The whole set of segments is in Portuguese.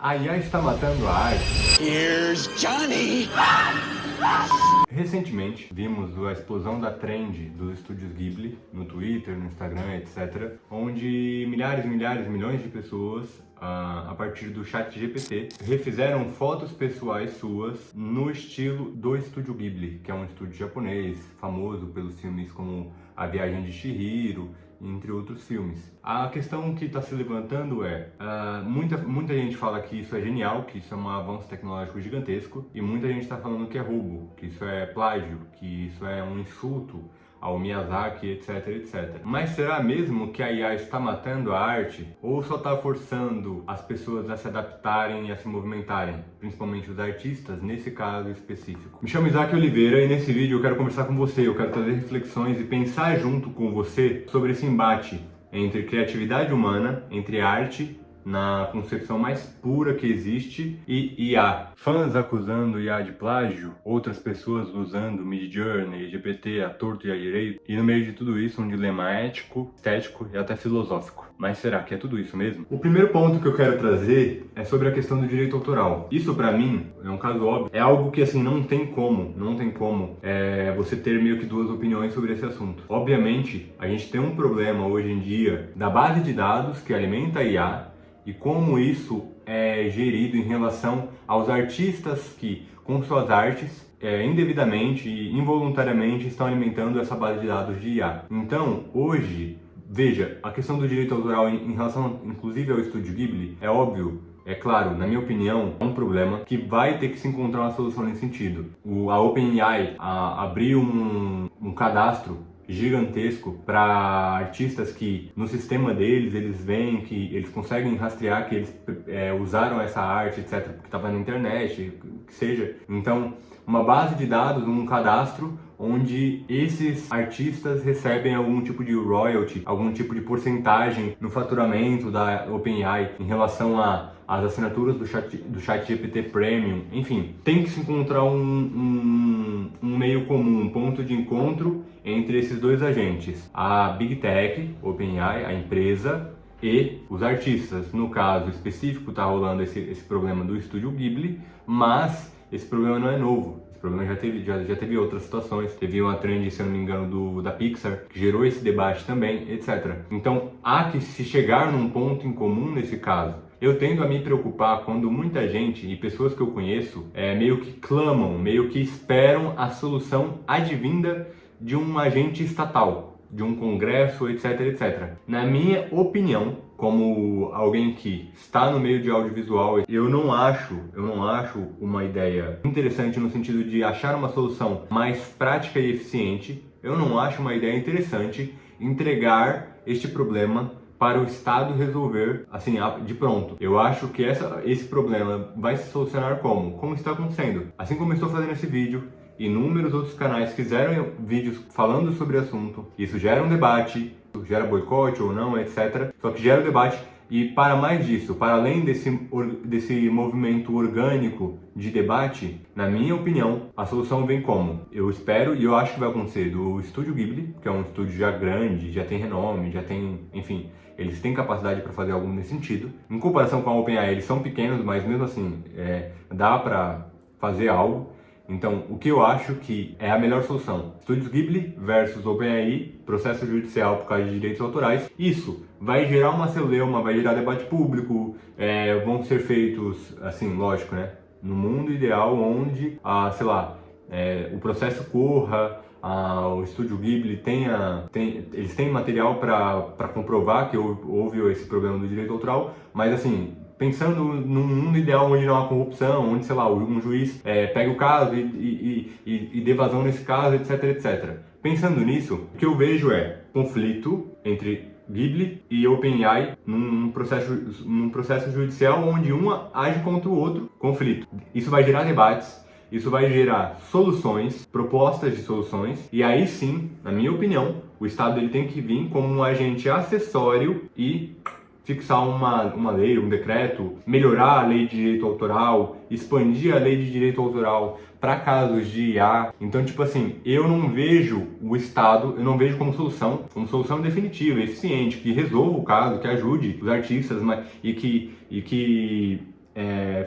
A IA está matando a arte. Here's Johnny! Recentemente, vimos a explosão da trend dos estúdios Ghibli no Twitter, no Instagram, etc., onde milhões de pessoas, a partir do ChatGPT, refizeram fotos pessoais suas no estilo do estúdio Ghibli, que é um estúdio japonês, famoso pelos filmes como A Viagem de Chihiro, entre outros filmes. A questão que está se levantando é, muita gente fala que isso é genial, que isso é um avanço tecnológico gigantesco, e muita gente está falando que é roubo, que isso é plágio, que isso é um insulto ao Miyazaki, etc, etc. Mas será mesmo que a IA está matando a arte? Ou só está forçando as pessoas a se adaptarem e a se movimentarem? Principalmente os artistas, nesse caso específico. Me chamo Isaac Oliveira e nesse vídeo eu quero conversar com você, eu quero trazer reflexões e pensar junto com você sobre esse embate entre criatividade humana, entre arte na concepção mais pura que existe, e IA. Fãs acusando IA de plágio, outras pessoas usando Midjourney, GPT, a torto e a direito, e no meio de tudo isso um dilema ético, estético e até filosófico. Mas será que é tudo isso mesmo? O primeiro ponto que eu quero trazer é sobre a questão do direito autoral. Isso pra mim, é um caso óbvio, é algo que assim não tem como você ter meio que duas opiniões sobre esse assunto. Obviamente, a gente tem um problema hoje em dia da base de dados que alimenta a IA, e como isso é gerido em relação aos artistas que, com suas artes, indevidamente e involuntariamente estão alimentando essa base de dados de IA. Então, hoje, veja, a questão do direito autoral em relação, inclusive, ao estúdio Ghibli, é óbvio, é claro, na minha opinião, é um problema que vai ter que se encontrar uma solução nesse sentido. A OpenAI abriu um cadastro gigantesco para artistas que no sistema deles eles veem que eles conseguem rastrear que eles usaram essa arte, etc, porque estava na internet, que seja. Então, uma base de dados, um cadastro onde esses artistas recebem algum tipo de royalty, algum tipo de porcentagem no faturamento da OpenAI em relação às assinaturas do ChatGPT Premium. Enfim, tem que se encontrar um meio comum, um ponto de encontro entre esses dois agentes. A Big Tech, OpenAI, a empresa, e os artistas. No caso específico está rolando esse problema do estúdio Ghibli, mas esse problema não é novo. Esse problema já teve outras situações. Teve uma trend, se eu não me engano, da Pixar, que gerou esse debate também, etc. Então, há que se chegar num ponto em comum nesse caso. Eu tendo a me preocupar quando muita gente e pessoas que eu conheço meio que clamam, meio que esperam a solução advinda de um agente estatal, de um congresso, etc, etc. Na minha opinião, como alguém que está no meio de audiovisual, eu não acho uma ideia interessante no sentido de achar uma solução mais prática e eficiente. Eu não acho uma ideia interessante entregar este problema para o Estado resolver, assim, de pronto. Eu acho que esse problema vai se solucionar como? Como está acontecendo. Assim como eu estou fazendo esse vídeo, inúmeros outros canais fizeram vídeos falando sobre o assunto. Isso gera um debate, gera boicote ou não, etc. Só que gera um debate. E para mais disso, para além desse movimento orgânico de debate, na minha opinião, a solução vem como? Eu espero e eu acho que vai acontecer do estúdio Ghibli, que é um estúdio já grande, já tem renome, já tem, enfim, eles têm capacidade para fazer algo nesse sentido. Em comparação com a OpenAI, eles são pequenos, mas mesmo assim, dá para fazer algo. Então, o que eu acho que é a melhor solução? Estúdios Ghibli versus OpenAI, processo judicial por causa de direitos autorais. Isso vai gerar uma celeuma, vai gerar debate público, vão ser feitos, assim, lógico, né? No mundo ideal onde, o processo corra, o estúdio Ghibli eles têm material para comprovar que houve esse problema do direito autoral, mas assim, pensando num mundo ideal onde não há corrupção, onde, um juiz pega o caso e dê vazão nesse caso, etc, etc. Pensando nisso, o que eu vejo é conflito entre Ghibli e OpenAI num processo judicial onde uma age contra o outro, conflito. Isso vai gerar debates, isso vai gerar soluções, propostas de soluções, e aí sim, na minha opinião, o Estado ele tem que vir como um agente acessório e fixar uma lei, um decreto, melhorar a lei de direito autoral, expandir a lei de direito autoral para casos de IA. Então, tipo assim, eu não vejo o Estado, eu não vejo como solução definitiva, eficiente, que resolva o caso, que ajude os artistas e que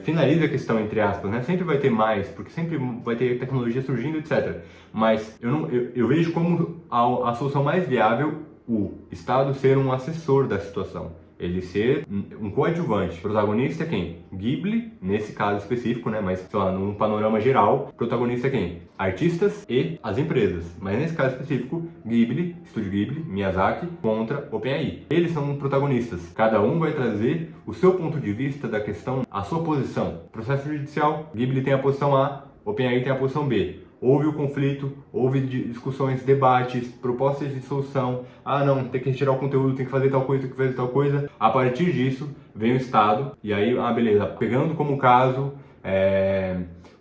finaliza a questão, entre aspas, né? Sempre vai ter mais, porque sempre vai ter tecnologia surgindo, etc. Mas eu vejo como a solução mais viável o Estado ser um assessor da situação. Ele ser um coadjuvante. O protagonista é quem? Ghibli, nesse caso específico, né? Mas, sei lá, num panorama geral, o protagonista é quem? Artistas e as empresas. Mas nesse caso específico, Ghibli, Estúdio Ghibli, Miyazaki, contra OpenAI. Eles são protagonistas. Cada um vai trazer o seu ponto de vista da questão, a sua posição. Processo judicial, Ghibli tem a posição A, OpenAI tem a posição B. Houve o conflito, houve discussões, debates, propostas de solução. Ah, não, tem que retirar o conteúdo, tem que fazer tal coisa, tem que fazer tal coisa. A partir disso, vem o Estado, e aí, beleza, pegando como caso,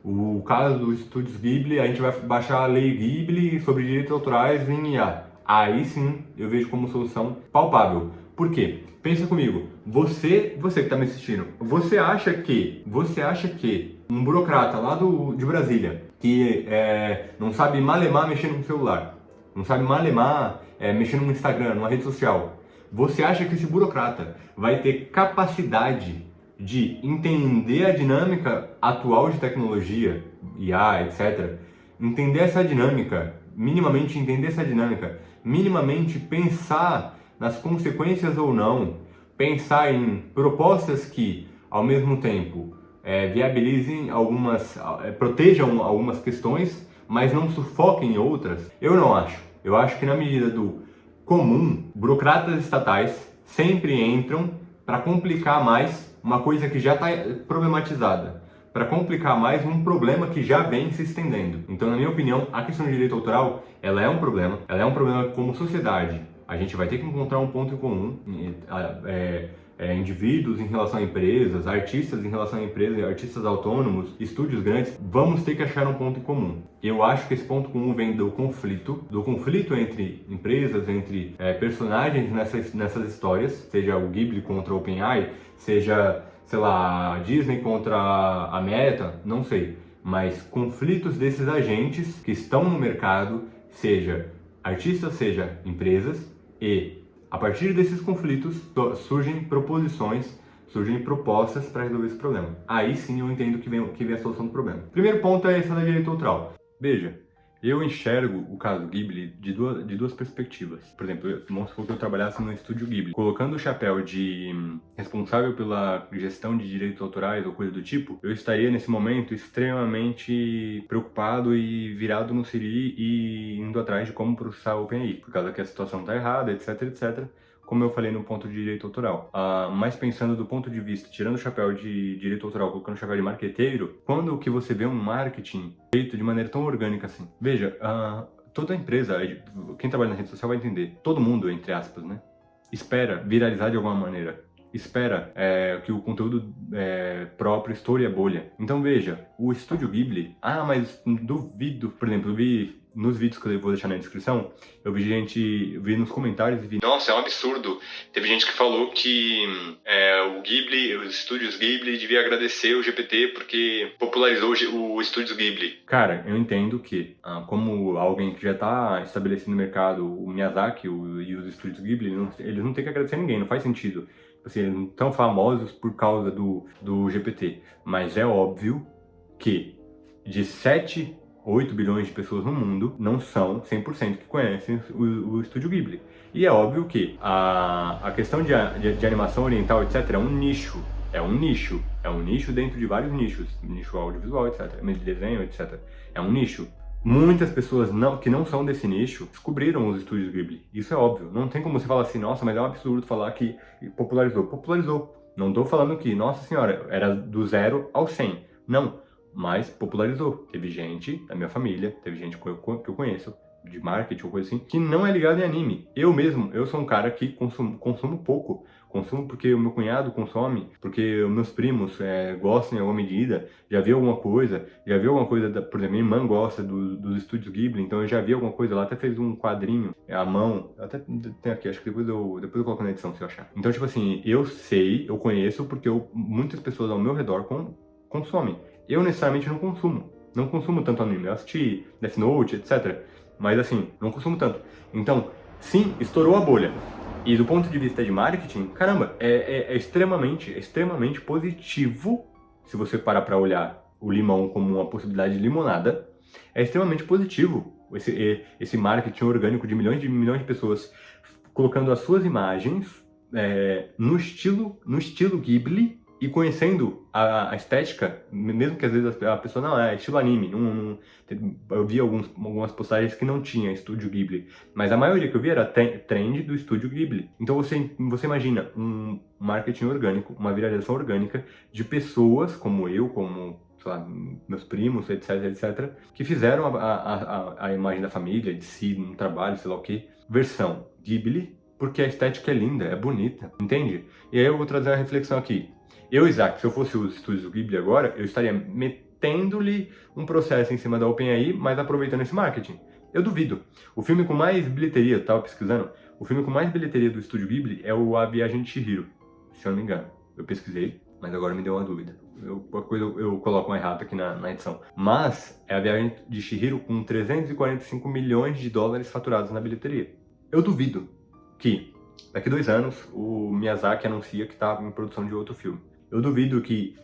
o caso dos estúdios Ghibli, a gente vai baixar a lei Ghibli sobre direitos autorais em IA. Aí sim, eu vejo como solução palpável. Por quê? Pensa comigo, você que está me assistindo, você acha que um burocrata lá de Brasília, que não sabe malemar mexer no celular, não sabe malemar mexer no Instagram, numa rede social, você acha que esse burocrata vai ter capacidade de entender a dinâmica atual de tecnologia, IA, etc., entender essa dinâmica, minimamente pensar nas consequências ou não, pensar em propostas que, ao mesmo tempo, viabilizem protejam algumas questões, mas não sufoquem outras? Eu não acho. Eu acho que na medida do comum, burocratas estatais sempre entram para complicar mais uma coisa que já está problematizada, para complicar mais um problema que já vem se estendendo. Então, na minha opinião, a questão de direito autoral, ela é um problema como sociedade. A gente vai ter que encontrar um ponto em comum, indivíduos em relação a empresas, artistas em relação a empresas, artistas autônomos, estúdios grandes, vamos ter que achar um ponto em comum. Eu acho que esse ponto comum vem do conflito entre empresas, entre personagens nessas histórias, seja o Ghibli contra o OpenAI, seja, sei lá, a Disney contra a Meta, não sei, mas conflitos desses agentes que estão no mercado, seja artistas, seja empresas, e a partir desses conflitos surgem proposições, surgem propostas para resolver esse problema. Aí sim eu entendo que vem a solução do problema. Primeiro ponto é essa da direito autoral. Veja, eu enxergo o caso Ghibli de duas perspectivas. Por exemplo, vamos supor que eu trabalhasse no estúdio Ghibli. Colocando o chapéu de responsável pela gestão de direitos autorais ou coisa do tipo, eu estaria nesse momento extremamente preocupado e virado no siri e indo atrás de como processar o OpenAI, por causa que a situação está errada, etc, etc. Como eu falei no ponto de direito autoral. Mas pensando do ponto de vista, tirando o chapéu de direito autoral, colocando o chapéu de marqueteiro, quando que você vê um marketing feito de maneira tão orgânica assim? Veja, toda empresa, quem trabalha na rede social vai entender, todo mundo, entre aspas, né, espera viralizar de alguma maneira. Espera que o conteúdo próprio estoure a bolha. Então veja, o estúdio Ghibli, mas duvido, por exemplo, eu vi nos vídeos que eu vou deixar na descrição, eu vi nos comentários e vi, nossa, é um absurdo. Teve gente que falou que o Ghibli, os estúdios Ghibli devia agradecer o GPT porque popularizou o estúdios Ghibli. Cara, eu entendo que, como alguém que já está estabelecido no mercado, o Miyazaki e os estúdios Ghibli, eles não têm que agradecer ninguém, não faz sentido. Assim, eles não tão famosos por causa do GPT. Mas é óbvio que de 8 bilhões de pessoas no mundo não são 100% que conhecem o Estúdio Ghibli. E é óbvio que a questão de animação oriental, etc., é um nicho. É um nicho dentro de vários nichos. Nicho audiovisual, etc., de desenho, etc. É um nicho. Muitas pessoas que não são desse nicho descobriram os estúdios Ghibli. Isso é óbvio. Não tem como você falar assim, nossa, mas é um absurdo falar que popularizou. Popularizou. Não estou falando que, nossa senhora, era do 0 ao 100. Não. Mas popularizou. Teve gente da minha família, teve gente que eu conheço, de marketing ou coisa assim, que não é ligado em anime. Eu sou um cara que consumo pouco. Consumo porque o meu cunhado consome, porque os meus primos gostam em alguma medida, já vi alguma coisa, por exemplo, minha irmã gosta dos estúdios Ghibli, então eu já vi alguma coisa lá, até fez um quadrinho à mão, até tem aqui, acho que depois eu coloco na edição se eu achar. Então, tipo assim, eu conheço porque muitas pessoas ao meu redor consomem. Eu necessariamente não consumo tanto anime, eu assisti Death Note, etc, mas assim, não consumo tanto. Então, sim, estourou a bolha. E do ponto de vista de marketing, caramba, é extremamente positivo se você parar para olhar o limão como uma possibilidade de limonada, é extremamente positivo esse marketing orgânico de milhões de pessoas colocando as suas imagens no estilo Ghibli e conhecendo a estética, mesmo que às vezes a pessoa não é estilo anime. Eu vi algumas postagens que não tinha estúdio Ghibli, mas a maioria que eu vi era trend do estúdio Ghibli. Então você imagina um marketing orgânico, uma viralização orgânica de pessoas como eu, como sei lá, meus primos, etc, etc, que fizeram a imagem da família, de si, no trabalho, sei lá o que, versão Ghibli, porque a estética é linda, é bonita, entende? E aí eu vou trazer uma reflexão aqui. Eu, Isaac, se eu fosse os estúdios do Ghibli agora, eu estaria metendo-lhe um processo em cima da OpenAI, mas aproveitando esse marketing. Eu duvido. O filme com mais bilheteria, eu tava pesquisando, o filme com mais bilheteria do estúdio Ghibli é o A Viagem de Chihiro, se eu não me engano. Eu pesquisei, mas agora me deu uma dúvida. Qualquer coisa eu coloco um errado aqui na edição. Mas é A Viagem de Chihiro com 345 milhões de dólares faturados na bilheteria. Eu duvido que daqui 2 anos o Miyazaki anuncia que está em produção de outro filme. Eu duvido que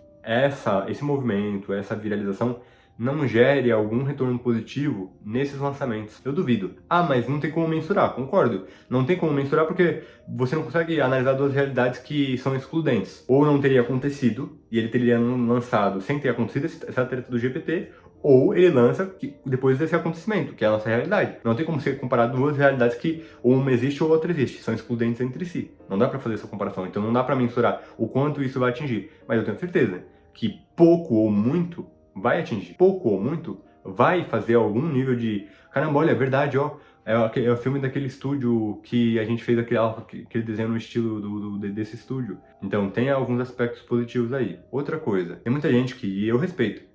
esse movimento, essa viralização não gere algum retorno positivo nesses lançamentos. Eu duvido. Ah, mas não tem como mensurar. Concordo. Não tem como mensurar porque você não consegue analisar duas realidades que são excludentes. Ou não teria acontecido, e ele teria lançado sem ter acontecido essa treta do GPT, ou ele lança depois desse acontecimento, que é a nossa realidade. Não tem como você comparar duas realidades que uma existe ou outra existe, são excludentes entre si. Não dá pra fazer essa comparação, então não dá pra mensurar o quanto isso vai atingir. Mas eu tenho certeza que pouco ou muito vai atingir. Pouco ou muito vai fazer algum nível de... Caramba, olha, é verdade, ó. É o filme daquele estúdio que a gente fez aquele desenho no estilo desse estúdio. Então tem alguns aspectos positivos aí. Outra coisa, tem muita gente que eu respeito.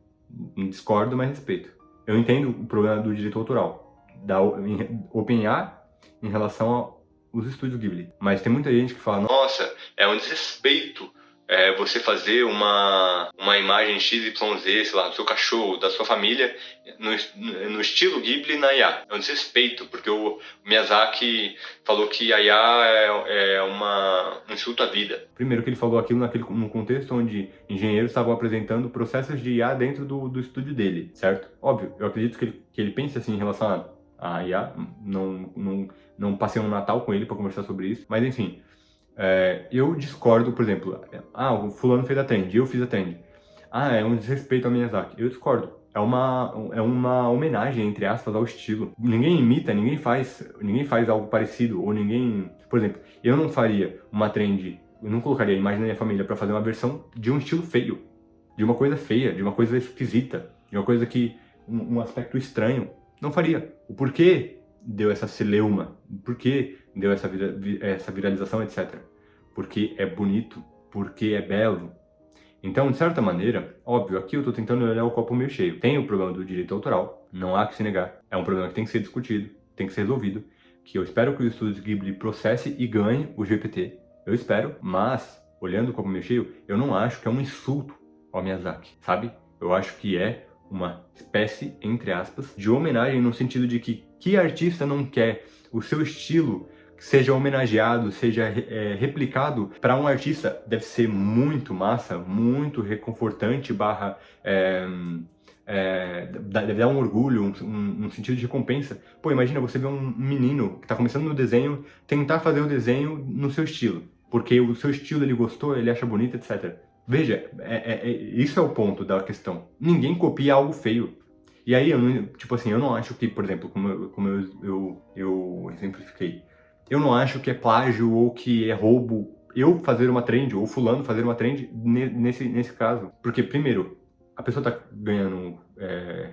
Discordo, mas respeito. Eu entendo o problema do direito autoral da OpenAI em relação aos estúdios Ghibli. Mas tem muita gente que fala, nossa, é um desrespeito você fazer uma imagem XYZ, sei lá, do seu cachorro, da sua família, no estilo Ghibli na IA. É um desrespeito, porque o Miyazaki falou que a IA é um insulto à vida. Primeiro que ele falou aquilo num contexto onde engenheiros estavam apresentando processos de IA dentro do estúdio dele, certo? Óbvio, eu acredito que ele pense assim em relação a IA, não passei um Natal com ele para conversar sobre isso, mas enfim... eu discordo, por exemplo, o fulano fez a trend, eu fiz a trend. É um desrespeito ao Miyazaki. Eu discordo. É uma homenagem, entre aspas, ao estilo. Ninguém imita, ninguém faz algo parecido, ou ninguém... Por exemplo, eu não faria uma trend, eu não colocaria a imagem da minha família para fazer uma versão de um estilo feio, de uma coisa feia, de uma coisa esquisita, de uma coisa que... um aspecto estranho. Não faria. O porquê deu essa celeuma? Por que deu essa viralização, etc? Porque é bonito, porque é belo. Então, de certa maneira, óbvio, aqui eu estou tentando olhar o copo meio cheio. Tem o problema do direito autoral, não há que se negar. É um problema que tem que ser discutido, tem que ser resolvido, que eu espero que o estúdio Ghibli processe e ganhe o GPT. Eu espero, mas, olhando o copo meio cheio, eu não acho que é um insulto ao Miyazaki, sabe? Eu acho que é uma espécie, entre aspas, de homenagem no sentido de que artista não quer o seu estilo seja homenageado, seja replicado para um artista. Deve ser muito massa, muito reconfortante, deve dar um orgulho, um sentido de recompensa. Pô, imagina você ver um menino que está começando no desenho, tentar fazer o desenho no seu estilo, porque o seu estilo ele gostou, ele acha bonito, etc. Veja, isso é o ponto da questão. Ninguém copia algo feio. E aí, eu não acho que, por exemplo, como eu exemplifiquei, eu não acho que é plágio ou que é roubo eu fazer uma trend, ou fulano fazer uma trend nesse caso. Porque, primeiro, a pessoa tá ganhando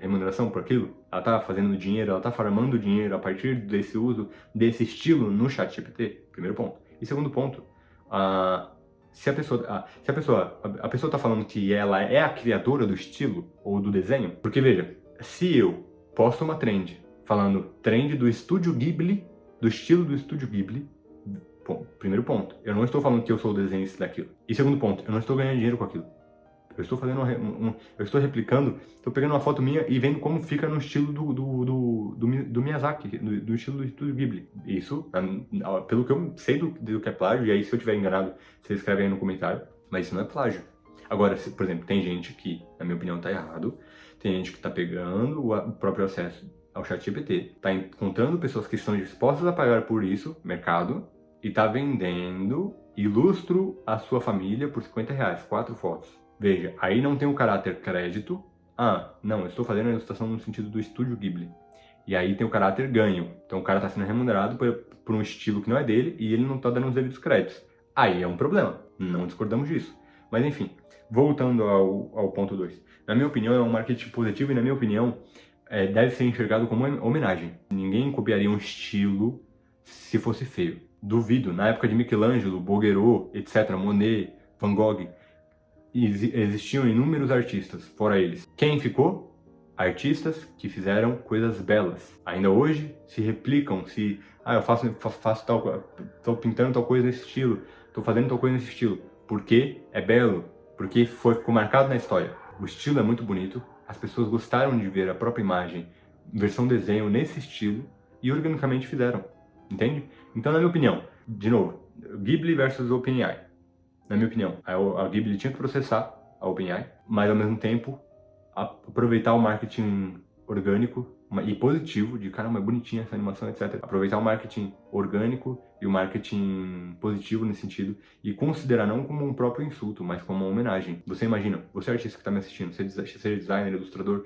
remuneração por aquilo, ela tá fazendo dinheiro, ela tá farmando dinheiro a partir desse uso, desse estilo no ChatGPT, primeiro ponto. E segundo ponto, se a pessoa tá falando que ela é a criadora do estilo ou do desenho, porque veja, se eu posto uma trend falando trend do estúdio Ghibli, do estilo do estúdio Ghibli, primeiro ponto, eu não estou falando que eu sou o desenhista daquilo. E segundo ponto, eu não estou ganhando dinheiro com aquilo. Eu estou fazendo eu estou replicando, estou pegando uma foto minha e vendo como fica no estilo do Miyazaki, do estilo do estúdio Ghibli. Isso, pelo que eu sei do que é plágio, e aí se eu estiver enganado, você escreve aí no comentário, mas isso não é plágio. Agora, por exemplo, tem gente que, na minha opinião, tá errado, tem gente que tá pegando o próprio acesso ao ChatGPT, tá encontrando pessoas que estão dispostas a pagar por isso, mercado, e tá vendendo ilustro a sua família por R$50, 4 fotos. Veja, aí não tem o caráter crédito. Ah, não, eu estou fazendo a ilustração no sentido do Estúdio Ghibli. E aí tem o caráter ganho. Então o cara está sendo remunerado por um estilo que não é dele e ele não está dando os devidos créditos. Aí é um problema. Não discordamos disso. Mas enfim, voltando ao ponto 2. Na minha opinião, é um marketing positivo e na minha opinião, deve ser enxergado como homenagem. Ninguém copiaria um estilo se fosse feio. Duvido. Na época de Michelangelo, Bouguereau, etc., Monet, Van Gogh, existiam inúmeros artistas, fora eles. Quem ficou? Artistas que fizeram coisas belas. Ainda hoje se replicam, eu faço tal, estou pintando tal coisa nesse estilo, estou fazendo tal coisa nesse estilo. Porque é belo, porque ficou marcado na história. O estilo é muito bonito, as pessoas gostaram de ver a própria imagem, versão desenho nesse estilo e organicamente fizeram, entende? Então, na minha opinião, de novo, Ghibli versus OpenAI. Na minha opinião, a Ghibli tinha que processar a OpenAI, mas ao mesmo tempo aproveitar o marketing orgânico e positivo, de caramba, é bonitinha essa animação, etc. Aproveitar o marketing orgânico e o marketing positivo nesse sentido e considerar não como um próprio insulto, mas como uma homenagem. Você imagina, você é artista que está me assistindo, seja designer, ilustrador,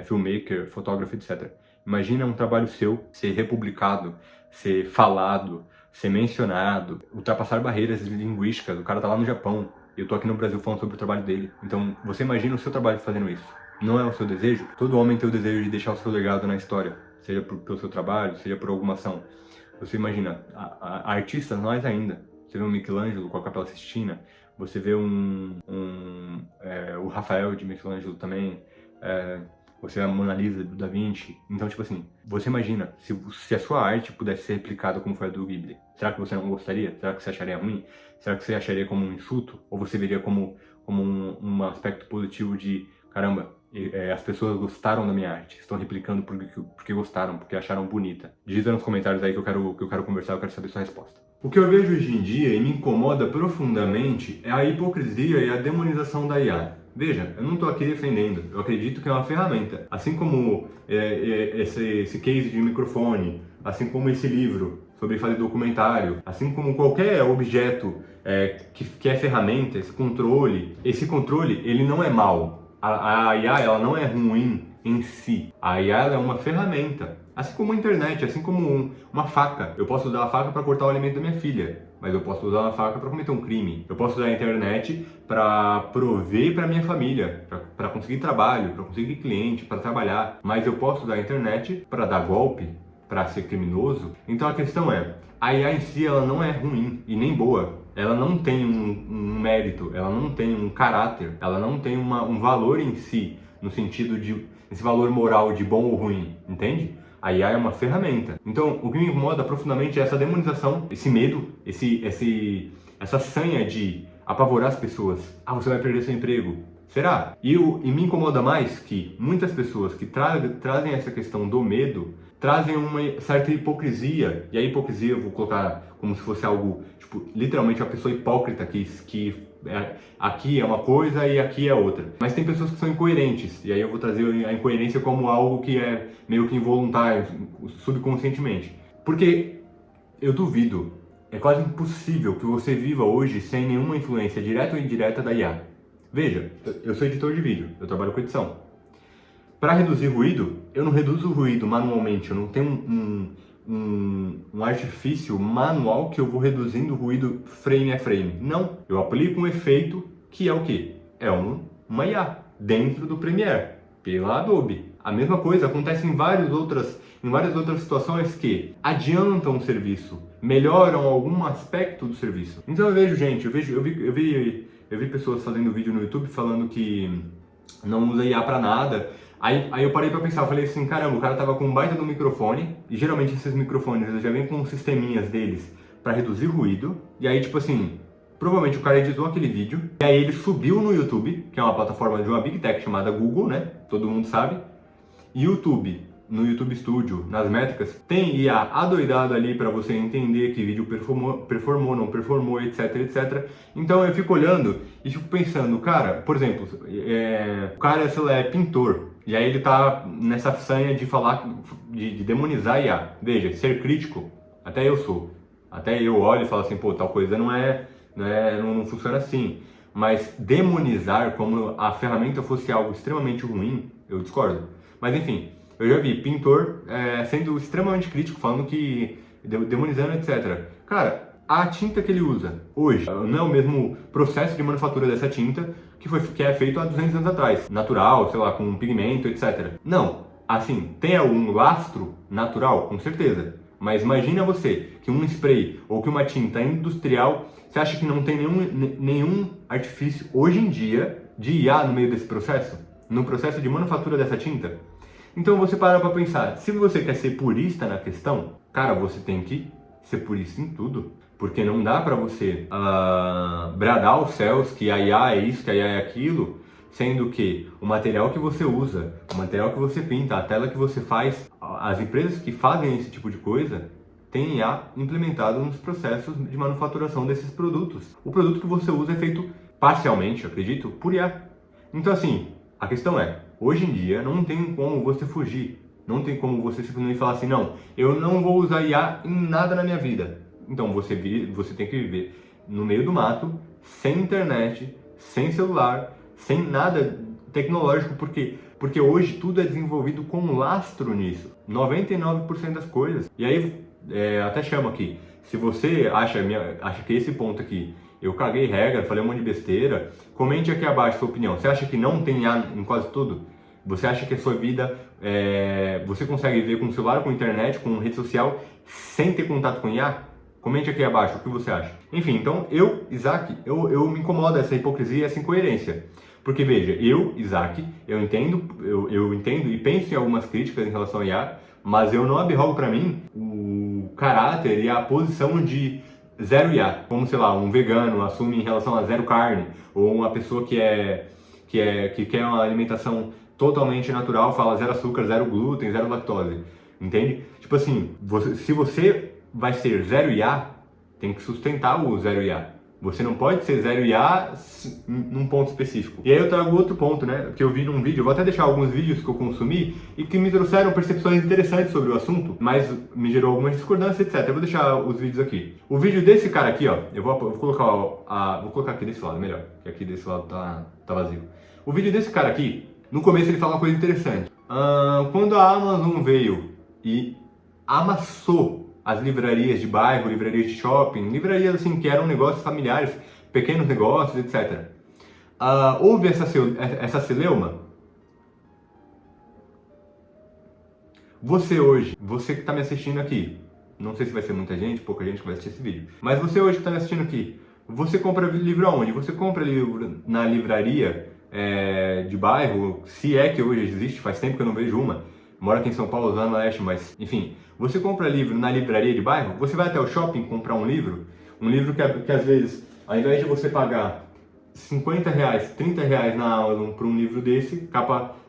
filmmaker, fotógrafo, etc. Imagina um trabalho seu ser republicado, ser falado, ser mencionado, ultrapassar barreiras linguísticas. O cara tá lá no Japão, eu tô aqui no Brasil falando sobre o trabalho dele. Então, você imagina o seu trabalho fazendo isso. Não é o seu desejo? Todo homem tem o desejo de deixar o seu legado na história, seja pelo seu trabalho, seja por alguma ação. Você imagina, artistas, nós ainda. Você vê um Michelangelo com a Capela Sistina, você vê o Rafael de Michelangelo também, você vê a Mona Lisa do Da Vinci. Então, tipo assim, você imagina, se a sua arte pudesse ser replicada como foi a do Ghibli, será que você não gostaria? Será que você acharia ruim? Será que você acharia como um insulto? Ou você veria como um aspecto positivo de, caramba, as pessoas gostaram da minha arte, estão replicando porque gostaram, porque acharam bonita? Diz aí nos comentários aí que eu quero conversar, eu quero saber sua resposta. O que eu vejo hoje em dia e me incomoda profundamente é a hipocrisia e a demonização da IA. Veja, eu não estou aqui defendendo, eu acredito que é uma ferramenta. Assim como esse case de microfone, assim como esse livro sobre fazer documentário, assim como qualquer objeto que é ferramenta, esse controle, ele não é mau. A IA ela não é ruim em si. A IA ela é uma ferramenta. Assim como a internet, assim como uma faca. Eu posso usar a faca para cortar o alimento da minha filha, mas eu posso usar a faca para cometer um crime. Eu posso usar a internet para prover para minha família, para conseguir trabalho, para conseguir cliente, para trabalhar. Mas eu posso usar a internet para dar golpe, para ser criminoso. Então a questão é, a IA em si ela não é ruim e nem boa. Ela não tem um mérito, ela não tem um caráter, ela não tem um valor em si, no sentido de esse valor moral de bom ou ruim, entende? A IA é uma ferramenta. Então, o que me incomoda profundamente é essa demonização, esse medo, essa sanha de apavorar as pessoas. Ah, você vai perder seu emprego. Será? E me incomoda mais que muitas pessoas que trazem essa questão do medo, trazem uma certa hipocrisia. E a hipocrisia eu vou colocar como se fosse algo, tipo, literalmente uma pessoa hipócrita que aqui é uma coisa e aqui é outra. Mas tem pessoas que são incoerentes, e aí eu vou trazer a incoerência como algo que é meio que involuntário, subconscientemente. Porque eu duvido, é quase impossível que você viva hoje sem nenhuma influência direta ou indireta da IA. Veja, eu sou editor de vídeo, eu trabalho com edição. Para reduzir ruído, eu não reduzo o ruído manualmente, eu não tenho um artifício manual que eu vou reduzindo o ruído frame a frame. Não, eu aplico um efeito que é o quê? É uma IA dentro do Premiere, pela Adobe. A mesma coisa acontece em várias outras situações que adiantam o serviço, melhoram algum aspecto do serviço. Então eu vejo gente, eu vi pessoas fazendo vídeo no YouTube falando que não usa IA pra nada. Aí eu parei pra pensar, eu falei assim, caramba, o cara tava com um baita do microfone, e geralmente esses microfones eles já vêm com sisteminhas deles pra reduzir ruído, e aí tipo assim, provavelmente o cara editou aquele vídeo, e aí ele subiu no YouTube, que é uma plataforma de uma Big Tech chamada Google, né, todo mundo sabe, e YouTube no YouTube Studio, nas métricas, tem IA adoidado ali para você entender que vídeo performou, não performou, etc, etc. Então eu fico olhando e fico pensando, cara, por exemplo, o cara, sei lá, é pintor, e aí ele tá nessa sanha de falar, de demonizar IA. Veja, ser crítico, até eu sou. Até eu olho e falo assim, pô, tal coisa não funciona assim. Mas demonizar como a ferramenta fosse algo extremamente ruim, eu discordo. Mas enfim, eu já vi pintor sendo extremamente crítico, falando que demonizando, etc. Cara, a tinta que ele usa hoje não é o mesmo processo de manufatura dessa tinta que é feito há 200 anos atrás. Natural, sei lá, com pigmento, etc. Não, assim, tem algum lastro natural, com certeza. Mas imagina você que um spray ou que uma tinta industrial, você acha que não tem nenhum artifício hoje em dia de IA no meio desse processo? No processo de manufatura dessa tinta? Então você para pra pensar, se você quer ser purista na questão, cara, você tem que ser purista em tudo. Porque não dá pra você bradar aos céus que a IA é isso, que a IA é aquilo, sendo que o material que você usa, o material que você pinta, a tela que você faz, as empresas que fazem esse tipo de coisa, têm IA implementado nos processos de manufaturação desses produtos. O produto que você usa é feito parcialmente, acredito, por IA. Então assim, a questão é, hoje em dia não tem como você fugir, não tem como você simplesmente falar assim, não, eu não vou usar IA em nada na minha vida. Então você tem que viver no meio do mato, sem internet, sem celular, sem nada tecnológico, porque hoje tudo é desenvolvido com lastro nisso, 99% das coisas. E aí, até chamo aqui, se você acha que esse ponto aqui, eu caguei regra, falei um monte de besteira, comente aqui abaixo a sua opinião. Você acha que não tem IA em quase tudo? Você acha que a sua vida, você consegue ver com celular, com internet, com rede social, sem ter contato com IA? Comente aqui abaixo o que você acha. Enfim, então Isaac, eu me incomoda essa hipocrisia e essa incoerência. Porque veja, Isaac, eu entendo e penso em algumas críticas em relação a IA, mas eu não abrogo para mim o caráter e a posição de zero IA. Como, sei lá, um vegano assume em relação a zero carne, ou uma pessoa que quer uma alimentação totalmente natural, fala zero açúcar, zero glúten, zero lactose. Entende? Tipo assim, se você vai ser zero IA, tem que sustentar o zero IA. Você não pode ser zero IA num ponto específico. E aí eu trago outro ponto, né, que eu vi num vídeo, eu vou até deixar alguns vídeos que eu consumi e que me trouxeram percepções interessantes sobre o assunto, mas me gerou algumas discordâncias, etc. Eu vou deixar os vídeos aqui. O vídeo desse cara aqui, ó, eu vou colocar aqui desse lado, melhor, que aqui desse lado tá vazio. O vídeo desse cara aqui, no começo ele fala uma coisa interessante. Quando a Amazon veio e amassou as livrarias de bairro, livrarias de shopping, livrarias assim que eram negócios familiares, pequenos negócios, etc. Houve essa celeuma? Você hoje, você que está me assistindo aqui, não sei se vai ser muita gente, pouca gente que vai assistir esse vídeo, mas você hoje que está me assistindo aqui, você compra livro aonde? Você compra livro na livraria de bairro, se é que hoje existe, faz tempo que eu não vejo uma. Moro aqui em São Paulo, Zona Leste, mas enfim, você compra livro na livraria de bairro, você vai até o shopping comprar um livro que às vezes, ao invés de você pagar R$50, R$30 na Amazon por um livro desse,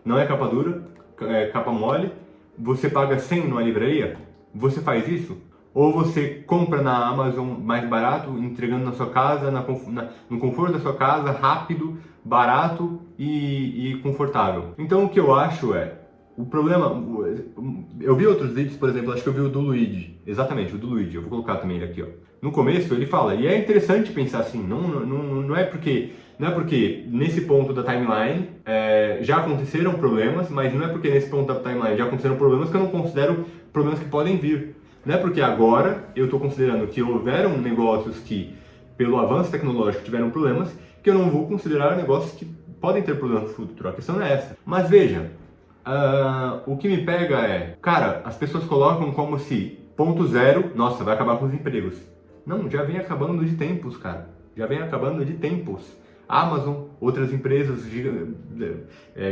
não é capa dura, é capa mole, você paga 100 numa livraria, você faz isso? Ou você compra na Amazon mais barato, entregando na sua casa, no conforto da sua casa, rápido, barato e confortável. Então o que eu acho o problema, eu vi outros vídeos, por exemplo, acho que eu vi o do Luigi, exatamente, o do Luigi, eu vou colocar também ele aqui, ó. No começo ele fala, e é interessante pensar assim, não é porque nesse ponto da timeline já aconteceram problemas, mas não é porque nesse ponto da timeline já aconteceram problemas que eu não considero problemas que podem vir. Não é porque agora eu estou considerando que houveram negócios que, pelo avanço tecnológico, tiveram problemas, que eu não vou considerar negócios que podem ter problemas no futuro. A questão é essa. Mas veja, o que me pega cara, as pessoas colocam como se ponto zero, nossa, vai acabar com os empregos. Não, já vem acabando de tempos, cara. Já vem acabando de tempos. Amazon, outras empresas,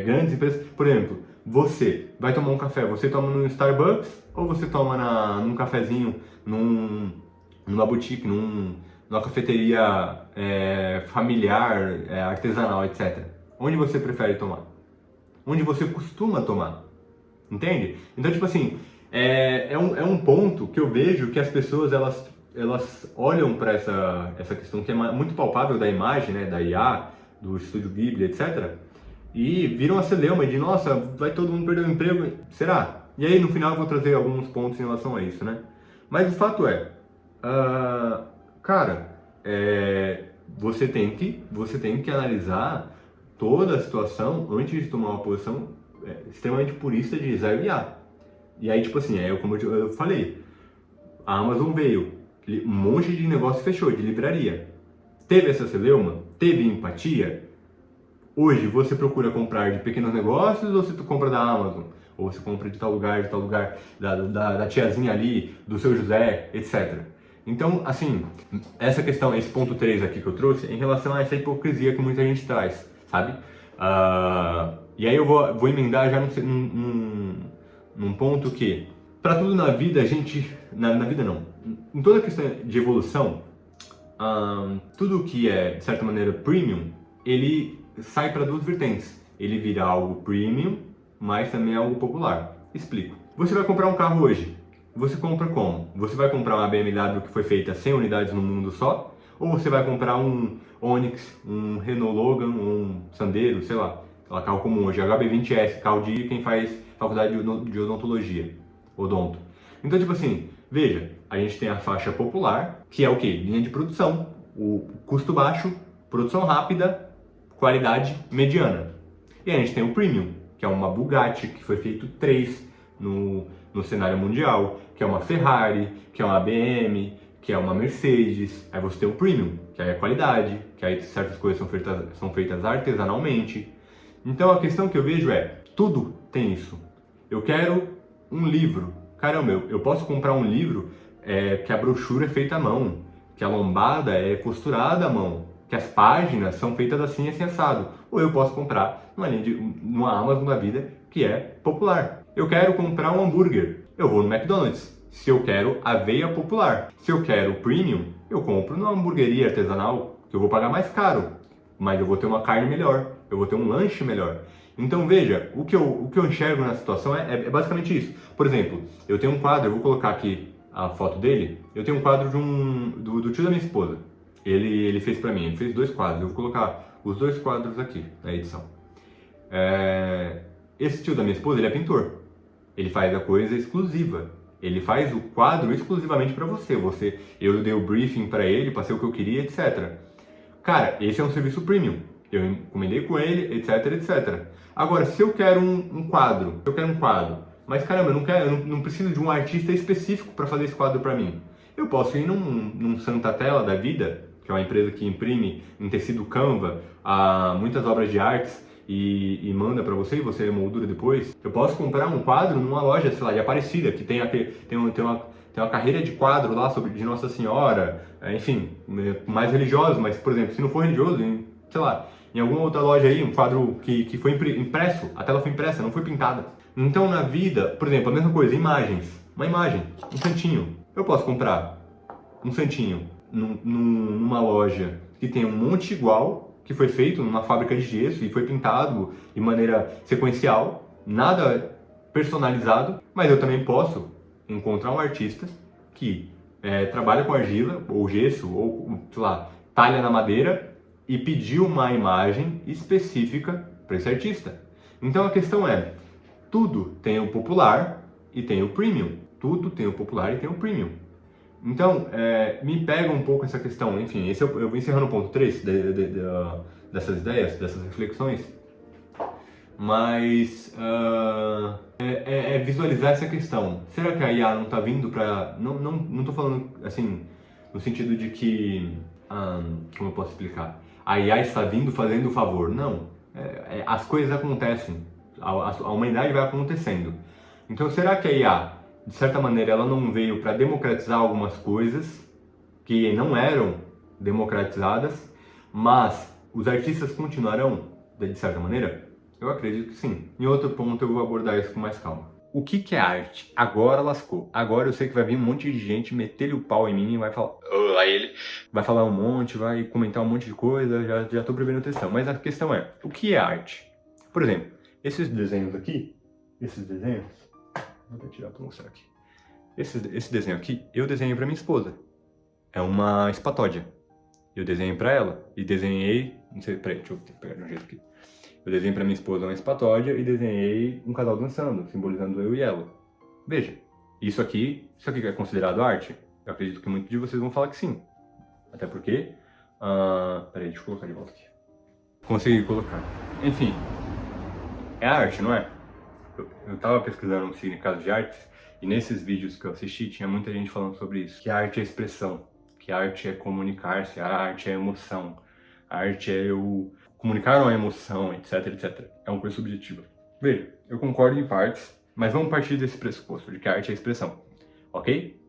grandes empresas. Por exemplo, você vai tomar um café, você toma no Starbucks ou você toma num cafezinho, numa boutique, numa cafeteria familiar, artesanal, etc. Onde você prefere tomar? Onde você costuma tomar? entende? Então, tipo assim, é um ponto que eu vejo que as pessoas, elas olham para essa questão que é muito palpável da imagem, né, da IA, do Estúdio Ghibli, etc., e viram a celeuma de, nossa, vai todo mundo perder o emprego, será? E aí, no final, eu vou trazer alguns pontos em relação a isso, né? Mas o fato é, cara, você tem que analisar toda a situação antes de tomar uma posição extremamente purista de zero IA. E aí, tipo assim, como eu falei, a Amazon veio, um monte de negócio fechou, de livraria. Teve essa celeuma? Teve empatia? Hoje você procura comprar de pequenos negócios ou você compra da Amazon? Ou você compra de tal lugar, da tiazinha ali, do seu José, etc. Então, assim, essa questão, esse ponto 3 aqui que eu trouxe, em relação a essa hipocrisia que muita gente traz, sabe? E aí eu vou emendar já num ponto que, para tudo na vida, a gente... Na vida não. Em toda a questão de evolução, tudo que é, de certa maneira, premium, ele sai para duas vertentes. Ele vira algo premium, mas também é algo popular. Explico. Você vai comprar um carro hoje. Você compra como? Você vai comprar uma BMW que foi feita 100 unidades no mundo só? Ou você vai comprar um Onix, um Renault Logan, um Sandero, sei lá, carro comum hoje, HB20S, carro de quem faz faculdade de odontologia, odonto. Então, tipo assim, veja, a gente tem a faixa popular, que é o quê? Linha de produção, o custo baixo, produção rápida, qualidade mediana. E a gente tem o premium, que é uma Bugatti, que foi feito 3 no cenário mundial, que é uma Ferrari, que é uma BM, que é uma Mercedes. Aí você tem o premium, que aí é qualidade, que aí certas coisas são feitas artesanalmente. Então a questão que eu vejo é, tudo tem isso. Eu quero um livro. Caramba, eu posso comprar um livro que a brochura é feita à mão, que a lombada é costurada à mão, que as páginas são feitas assim, assim assado. Ou eu posso comprar numa Amazon da vida que é popular. Eu quero comprar um hambúrguer, eu vou no McDonald's. Se eu quero aveia popular, se eu quero premium, eu compro numa hamburgueria artesanal, que eu vou pagar mais caro, mas eu vou ter uma carne melhor, eu vou ter um lanche melhor. Então veja, o que eu enxergo na situação é basicamente isso. Por exemplo, eu tenho um quadro, eu vou colocar aqui a foto dele, eu tenho um quadro do tio da minha esposa. Ele fez pra mim, ele fez 2 quadros, eu vou colocar os 2 quadros aqui na edição. Esse tio da minha esposa, ele é pintor. Ele faz a coisa exclusiva. Ele faz o quadro exclusivamente para você. Eu dei o briefing para ele, passei o que eu queria, etc. Cara, esse é um serviço premium. Eu encomendei com ele, etc, etc. Agora, se eu quero um quadro, mas caramba, eu não preciso de um artista específico para fazer esse quadro para mim. Eu posso ir num Santa Tela da vida, que é uma empresa que imprime em tecido Canva muitas obras de artes, e manda para você e você moldura depois. Eu posso comprar um quadro numa loja, sei lá, de Aparecida, que tem uma carreira de quadro lá de Nossa Senhora, enfim, mais religioso, mas, por exemplo, se não for religioso, sei lá, em alguma outra loja aí, um quadro que foi impresso, a tela foi impressa, não foi pintada. Então, na vida, por exemplo, a mesma coisa, imagens. Uma imagem, um santinho. Eu posso comprar um santinho numa loja que tem um monte igual, que foi feito numa fábrica de gesso e foi pintado de maneira sequencial, nada personalizado, mas eu também posso encontrar um artista que trabalha com argila, ou gesso, ou, sei lá, talha na madeira e pedir uma imagem específica para esse artista. Então a questão é, tudo tem o popular e tem o premium. Tudo tem o popular e tem o premium. Então, me pega um pouco essa questão, enfim, eu vou encerrando o ponto 3 dessas ideias, dessas reflexões, mas visualizar essa questão. Será que a IA não está vindo para... Não estou falando, assim, no sentido de que... como eu posso explicar? A IA está vindo fazendo o favor. Não. As coisas acontecem. A humanidade vai acontecendo. Então, será que a IA, de certa maneira, ela não veio para democratizar algumas coisas que não eram democratizadas, mas os artistas continuarão, de certa maneira? Eu acredito que sim. Em outro ponto eu vou abordar isso com mais calma. O que é arte? Agora lascou. Agora eu sei que vai vir um monte de gente meter-lhe o pau em mim e vai falar... Aí ele vai falar um monte, vai comentar um monte de coisa, já tô prevendo a questão. Mas a questão é, o que é arte? Por exemplo, esses desenhos aqui, esses desenhos, vou até tirar para mostrar aqui. Esse desenho aqui, eu desenhei para minha esposa. É uma espatódia. Eu desenhei para ela e desenhei, não sei, peraí, deixa eu pegar de um jeito aqui. Eu desenhei para minha esposa uma espatódia e desenhei um casal dançando, simbolizando eu e ela. Veja, isso aqui é considerado arte? Eu acredito que muitos de vocês vão falar que sim. Até porque, peraí, deixa eu colocar de volta aqui. Consegui colocar. Enfim, é arte, não é? Eu tava pesquisando um significado de artes e nesses vídeos que eu assisti tinha muita gente falando sobre isso. Que a arte é expressão, que a arte é comunicar-se, a arte é emoção, a arte é eu comunicar uma emoção, etc, etc. É uma coisa subjetiva. Veja, eu concordo em partes, mas vamos partir desse pressuposto, de que a arte é expressão, ok?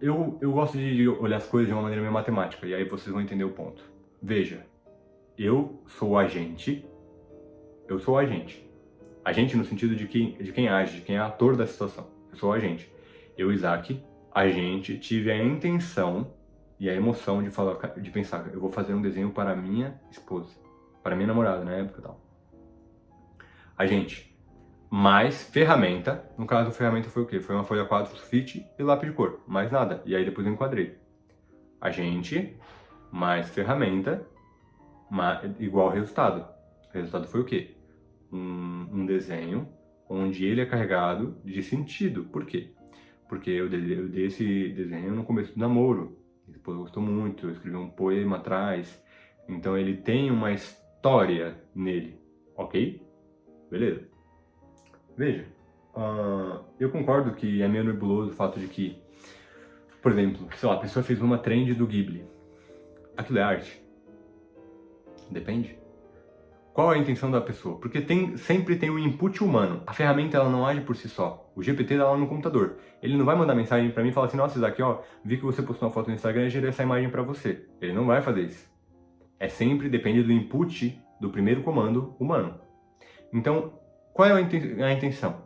Eu gosto de olhar as coisas de uma maneira meio matemática, e aí vocês vão entender o ponto. Veja, eu sou o agente. Agente no sentido de quem age, de quem é ator da situação. Eu sou o agente. Eu, Isaac, agente, tive a intenção e a emoção de pensar, eu vou fazer um desenho para minha esposa, para minha namorada na época e tal. Agente, mais ferramenta, no caso a ferramenta foi o quê? Foi uma folha 4 sulfite e lápis de cor, mais nada. E aí depois eu enquadrei. Agente, mais ferramenta, igual resultado. O resultado foi o quê? Um desenho onde ele é carregado de sentido. Por quê? Porque eu dei esse desenho no começo do namoro. Minha esposa gostou muito, eu escrevi um poema atrás. Então ele tem uma história nele, ok? Beleza. Veja, eu concordo que é meio nebuloso o fato de que, por exemplo, sei lá, a pessoa fez uma trend do Ghibli. Aquilo é arte? Depende. Qual é a intenção da pessoa? Porque sempre tem o input humano. A ferramenta ela não age por si só. O GPT tá lá no computador. Ele não vai mandar mensagem pra mim e falar assim, nossa, Isaac, ó, vi que você postou uma foto no Instagram e gerei essa imagem pra você. Ele não vai fazer isso. Depende do input do primeiro comando humano. Então, qual é a intenção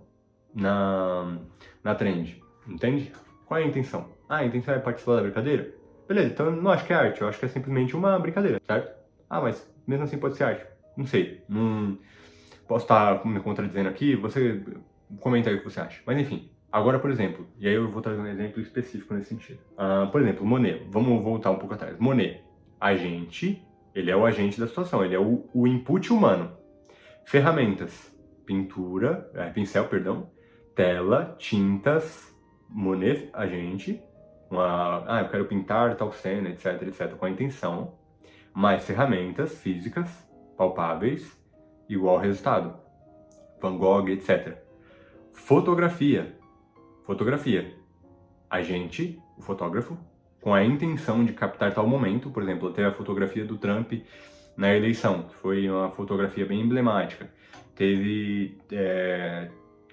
na trend? Entende? Qual é a intenção? A intenção é participar da brincadeira? Beleza, então eu não acho que é arte, eu acho que é simplesmente uma brincadeira, certo? Mas mesmo assim pode ser arte. Não sei, posso estar me contradizendo aqui, você comenta aí o que você acha. Mas enfim, agora por exemplo, e aí eu vou trazer um exemplo específico nesse sentido. Por exemplo, Monet, vamos voltar um pouco atrás. Monet, ele é o agente da situação, ele é o input humano. Ferramentas, pincel, tela, tintas, Monet, agente, eu quero pintar tal cena, etc, etc, com a intenção, mais ferramentas físicas, palpáveis, igual resultado. Van Gogh, etc. Fotografia. Agente, o fotógrafo, com a intenção de captar tal momento. Por exemplo, teve a fotografia do Trump na eleição, que foi uma fotografia bem emblemática.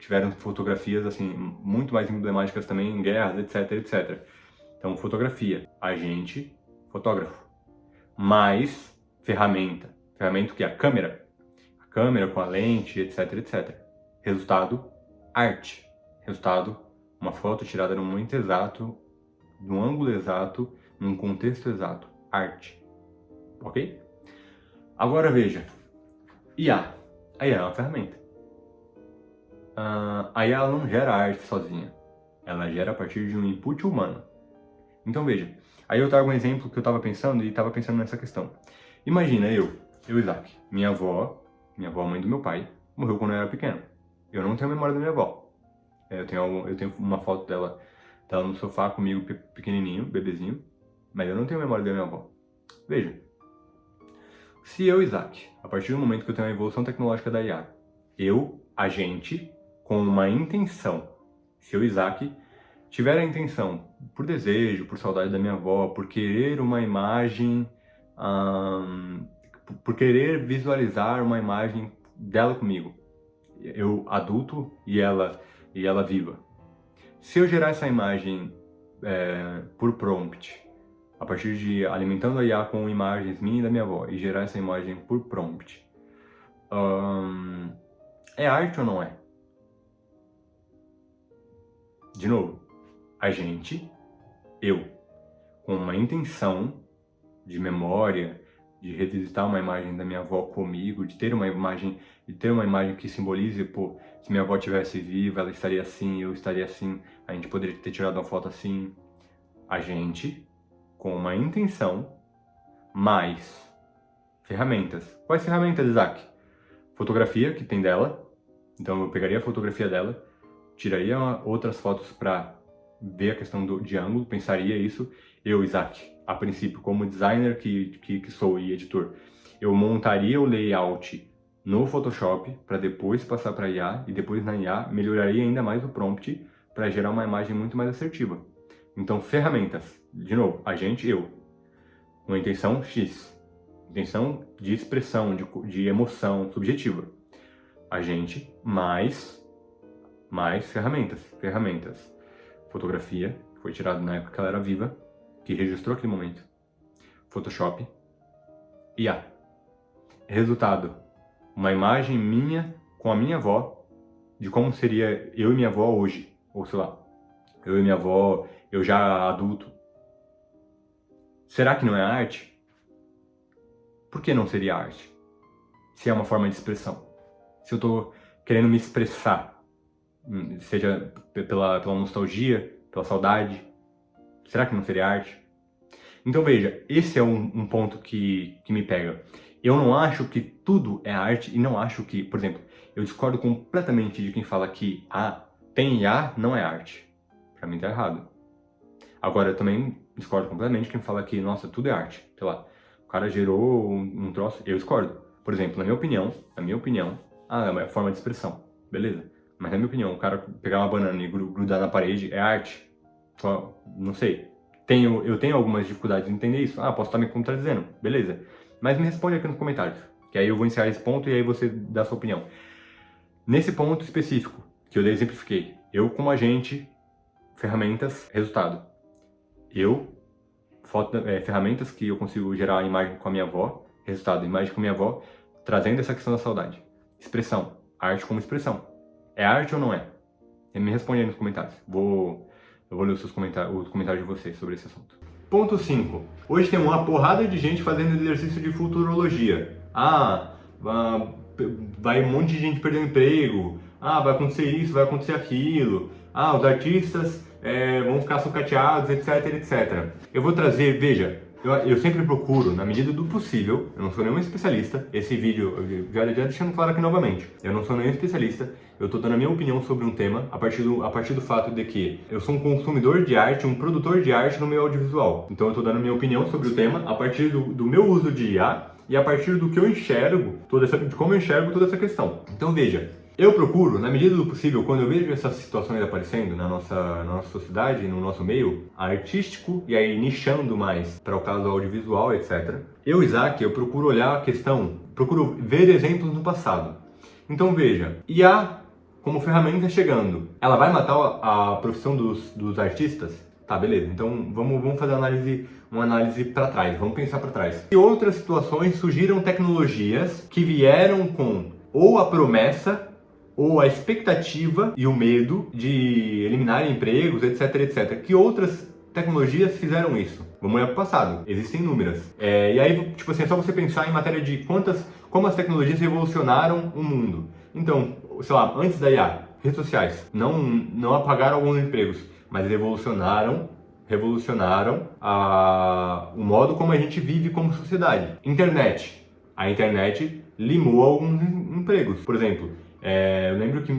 Tiveram fotografias assim muito mais emblemáticas também em guerras, etc, etc. Então, fotografia, agente, fotógrafo. Mais ferramenta que é a câmera com a lente, etc, etc. Resultado, arte. Resultado, uma foto tirada num momento exato, num ângulo exato, num contexto exato. Arte. Ok? Agora veja, IA. A IA é uma ferramenta. A IA ela não gera arte sozinha. Ela gera a partir de um input humano. Então veja, aí eu trago um exemplo que eu estava pensando nessa questão. Imagina eu, Isaac, minha avó, mãe do meu pai, morreu quando eu era pequeno. Eu não tenho memória da minha avó. Eu tenho uma foto dela no sofá comigo pequenininho, bebezinho, mas eu não tenho memória da minha avó. Veja, se eu, Isaac, a partir do momento que eu tenho a evolução tecnológica da IA, agente, com uma intenção, se eu, Isaac, tiver a intenção, por desejo, por saudade da minha avó, por querer uma imagem, por querer visualizar uma imagem dela comigo, eu adulto e ela viva. Se eu gerar essa imagem por prompt, a partir de alimentando a IA com imagens minha e da minha avó e gerar essa imagem por prompt, é arte ou não é? De novo, eu, com uma intenção de memória, de revisitar uma imagem da minha avó comigo, de ter uma imagem que simbolize, pô, se minha avó tivesse viva, ela estaria assim, eu estaria assim, a gente poderia ter tirado uma foto assim. A gente, com uma intenção, mais ferramentas. Quais ferramentas, Isaac? Fotografia, que tem dela. Então eu pegaria a fotografia dela, tiraria outras fotos para ver a questão de ângulo, pensaria isso. Eu, Isaac, a princípio, como designer que sou e editor, eu montaria o layout no Photoshop para depois passar para IA, e depois na IA melhoraria ainda mais o prompt para gerar uma imagem muito mais assertiva. Então, ferramentas. De novo, a gente, eu. Uma intenção X. Intenção de expressão, de emoção subjetiva. A gente mais ferramentas. Fotografia, que foi tirada na época que ela era viva, que registrou aquele momento. Photoshop. IA. Resultado. Uma imagem minha com a minha avó, de como seria eu e minha avó hoje. Ou sei lá, eu e minha avó, eu já adulto. Será que não é arte? Por que não seria arte? Se é uma forma de expressão. Se eu tô querendo me expressar, seja pela nostalgia, pela saudade, será que não seria arte? Então veja, esse é um ponto que me pega. Eu não acho que tudo é arte e não acho que, por exemplo, eu discordo completamente de quem fala que tem IA não é arte. Pra mim tá errado. Agora, eu também discordo completamente de quem fala que, nossa, tudo é arte. Sei lá, o cara gerou um troço, eu discordo. Por exemplo, na minha opinião, é uma forma de expressão, beleza. Mas na minha opinião, o cara pegar uma banana e grudar na parede é arte. Só, não sei. Eu tenho algumas dificuldades de entender isso. Posso estar me contradizendo, beleza. Mas me responde aqui nos comentários, que aí eu vou encerrar esse ponto e aí você dá a sua opinião. Nesse ponto específico, que eu exemplifiquei, eu como agente, ferramentas, resultado. Ferramentas que eu consigo gerar a imagem com a minha avó, resultado, imagem com a minha avó, trazendo essa questão da saudade. Expressão, arte como expressão. É arte ou não é? Me responde aí nos comentários. Eu vou ler os comentários de vocês sobre esse assunto. Ponto 5. Hoje tem uma porrada de gente fazendo exercício de futurologia. Vai um monte de gente perder o emprego. Vai acontecer isso, vai acontecer aquilo. Os artistas vão ficar sucateados, etc, etc. Eu vou trazer, veja, eu sempre procuro, na medida do possível, eu não sou nenhum especialista, esse vídeo, já deixando claro aqui novamente, eu não sou nenhum especialista, eu estou dando a minha opinião sobre um tema a partir do fato de que eu sou um consumidor de arte, um produtor de arte no meio audiovisual. Então eu estou dando a minha opinião sobre o tema a partir do meu uso de IA e a partir do que eu enxergo, de como eu enxergo toda essa questão. Então veja, eu procuro, na medida do possível, quando eu vejo essas situações aparecendo na nossa sociedade, no nosso meio artístico, e aí nichando mais para o caso audiovisual, etc. Isaac, eu procuro olhar a questão, procuro ver exemplos no passado. Então veja, IA como ferramenta chegando, ela vai matar a profissão dos artistas? Tá, beleza, então vamos fazer uma análise para trás, vamos pensar para trás. Em outras situações surgiram tecnologias que vieram com ou a promessa ou a expectativa e o medo de eliminar empregos, etc, etc. Que outras tecnologias fizeram isso? Vamos olhar para o passado. Existem inúmeras. E aí, tipo assim, é só você pensar em matéria de como as tecnologias revolucionaram o mundo. Então, sei lá, antes da IA, redes sociais não apagaram alguns empregos, mas revolucionaram o modo como a gente vive como sociedade. Internet. A internet limou alguns empregos. Por exemplo, eu lembro que,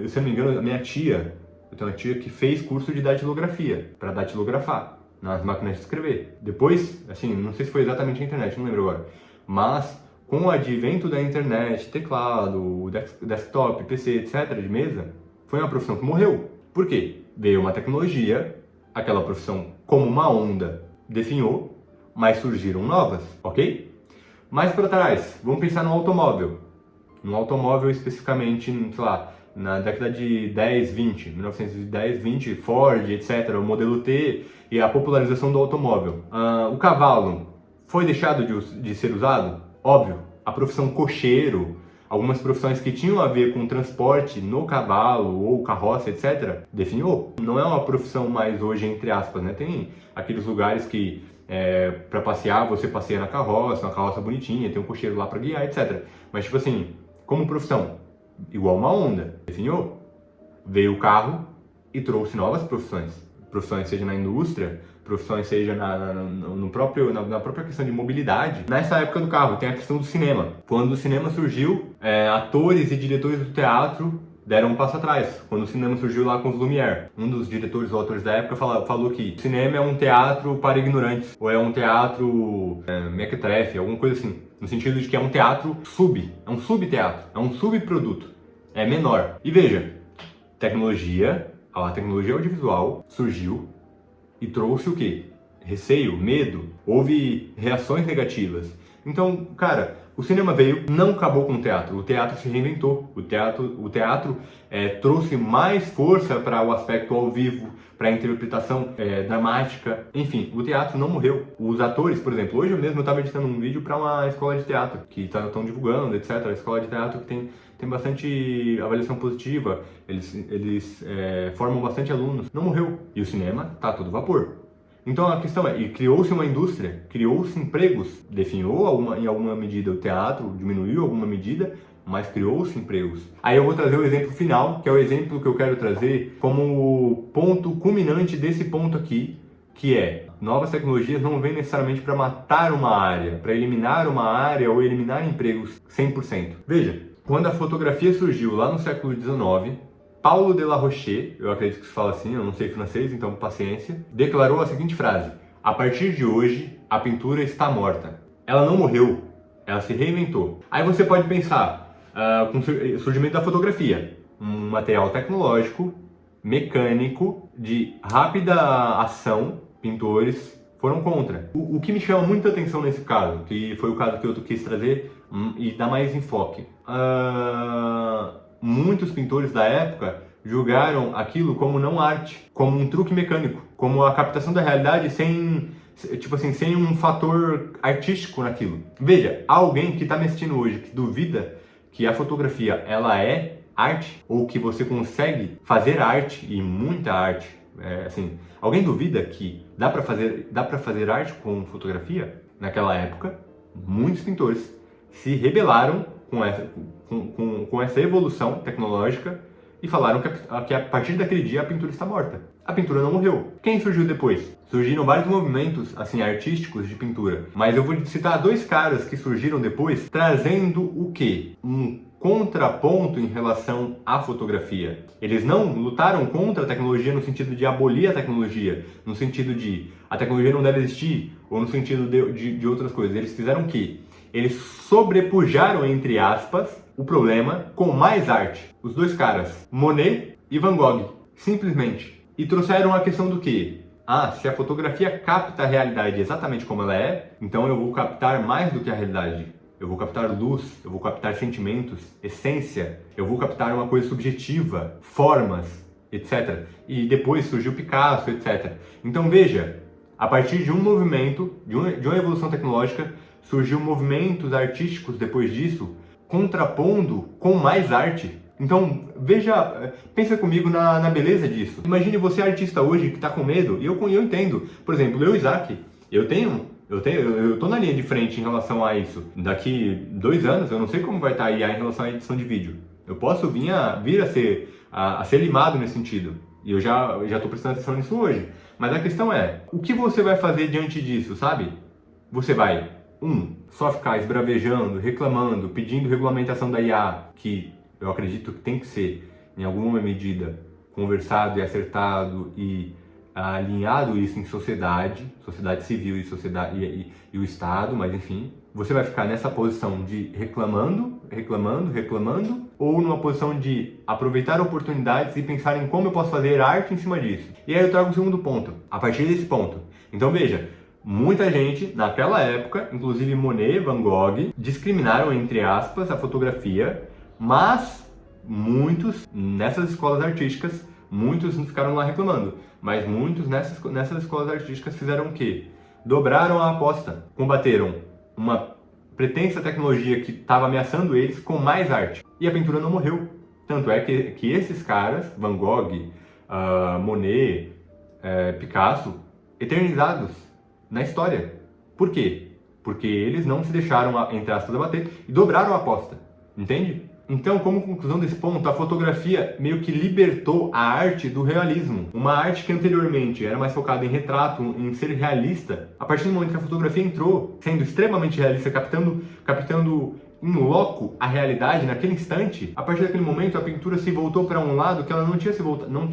se eu não me engano, eu tenho uma tia que fez curso de datilografia, para datilografar nas máquinas de escrever. Depois, assim, não sei se foi exatamente a internet, não lembro agora, mas com o advento da internet, teclado, desktop, PC, etc, de mesa, foi uma profissão que morreu. Por quê? Veio uma tecnologia, aquela profissão como uma onda definhou, mas surgiram novas, ok? Mais para trás, vamos pensar no automóvel. No automóvel especificamente, sei lá, na década de 1910, 20, Ford, etc, o modelo T e a popularização do automóvel. O cavalo foi deixado de ser usado? Óbvio. A profissão cocheiro, algumas profissões que tinham a ver com transporte no cavalo ou carroça, etc, definiu. Não é uma profissão mais hoje, entre aspas, né? Tem aqueles lugares que Pra passear, você passeia na carroça, uma carroça bonitinha, tem um cocheiro lá pra guiar, etc. Mas tipo assim, como profissão, igual uma Honda, desenhou, veio o carro e trouxe novas profissões. Profissões seja na indústria, profissões seja na própria questão de mobilidade. Nessa época do carro, tem a questão do cinema. Quando o cinema surgiu, atores e diretores do teatro deram um passo atrás. Quando o cinema surgiu lá com os Lumière, um dos diretores ou autores da época falou que o cinema é um teatro para ignorantes, ou é um teatro mequetrefe, alguma coisa assim. No sentido de que é um teatro é um subteatro, é um subproduto, é menor. E veja, a tecnologia audiovisual surgiu e trouxe o quê? Receio, medo, houve reações negativas. Então, cara, o cinema veio, não acabou com o teatro se reinventou. O teatro trouxe mais força para o aspecto ao vivo, para a interpretação dramática. Enfim, o teatro não morreu. Os atores, por exemplo, hoje mesmo eu estava editando um vídeo para uma escola de teatro, que estão divulgando, etc. A escola de teatro que tem bastante avaliação positiva, eles formam bastante alunos. Não morreu. E o cinema está a todo vapor. Então a questão e criou-se uma indústria, criou-se empregos, definhou em alguma medida o teatro, diminuiu alguma medida, mas criou-se empregos. Aí eu vou trazer o exemplo final, que é o exemplo que eu quero trazer como ponto culminante desse ponto aqui, que é, novas tecnologias não vêm necessariamente para matar uma área, para eliminar uma área ou eliminar empregos 100%. Veja, quando a fotografia surgiu lá no século XIX, Paulo de La Roche, eu acredito que se fala assim, eu não sei francês, então paciência, declarou a seguinte frase: a partir de hoje, a pintura está morta. Ela não morreu, ela se reinventou. Aí você pode pensar, com o surgimento da fotografia, um material tecnológico, mecânico, de rápida ação, pintores foram contra. O que me chama muita atenção nesse caso, que foi o caso que eu quis trazer e dar mais enfoque. Muitos pintores da época julgaram aquilo como não arte, como um truque mecânico, como a captação da realidade sem um fator artístico naquilo. Veja, alguém que está me assistindo hoje, que duvida que a fotografia ela é arte, ou que você consegue fazer arte, e muita arte, alguém duvida que dá para fazer arte com fotografia? Naquela época, muitos pintores se rebelaram com essa evolução tecnológica e falaram que a partir daquele dia a pintura está morta. A pintura não morreu. Quem surgiu depois? Surgiram vários movimentos artísticos de pintura, mas eu vou citar dois caras que surgiram depois trazendo o quê? Um contraponto em relação à fotografia. Eles não lutaram contra a tecnologia no sentido de abolir a tecnologia, no sentido de a tecnologia não deve existir, ou no sentido de outras coisas. Eles fizeram o quê? Eles sobrepujaram, entre aspas, o problema com mais arte. Os dois caras, Monet e Van Gogh, simplesmente. E trouxeram a questão do quê? Se a fotografia capta a realidade exatamente como ela é, então eu vou captar mais do que a realidade. Eu vou captar luz, eu vou captar sentimentos, essência, eu vou captar uma coisa subjetiva, formas, etc. E depois surgiu Picasso, etc. Então veja, a partir de um movimento, de uma evolução tecnológica, surgiu movimentos artísticos depois disso, contrapondo com mais arte. Então, veja, pensa comigo na beleza disso. Imagine você artista hoje que está com medo, e eu entendo. Por exemplo, eu, Isaac, eu tô na linha de frente em relação a isso. Daqui 2 anos, eu não sei como vai estar aí em relação à edição de vídeo. Eu posso vir a ser limado nesse sentido. E eu já estou prestando atenção nisso hoje. Mas a questão é, o que você vai fazer diante disso, sabe? Você vai, só ficar esbravejando, reclamando, pedindo regulamentação da IA, que eu acredito que tem que ser, em alguma medida, conversado e acertado e alinhado isso em sociedade civil e o Estado, mas enfim, você vai ficar nessa posição de reclamando, ou numa posição de aproveitar oportunidades e pensar em como eu posso fazer arte em cima disso. E aí eu trago o segundo ponto, a partir desse ponto. Então veja, muita gente, naquela época, inclusive Monet, Van Gogh, discriminaram, entre aspas, a fotografia, mas muitos, nessas escolas artísticas, muitos não ficaram lá reclamando, mas muitos nessas escolas artísticas fizeram o quê? Dobraram a aposta, combateram uma pretensa tecnologia que estava ameaçando eles com mais arte. E a pintura não morreu. Tanto é que esses caras, Van Gogh, Monet, Picasso, eternizados, na história. Por quê? Porque eles não se deixaram, entre aspas, abater e dobraram a aposta. Entende? Então, como conclusão desse ponto, a fotografia meio que libertou a arte do realismo. Uma arte que anteriormente era mais focada em retrato, em ser realista. A partir do momento que a fotografia entrou, sendo extremamente realista, captando em loco a realidade naquele instante, a partir daquele momento a pintura se voltou para um lado que ela não tinha se voltado, não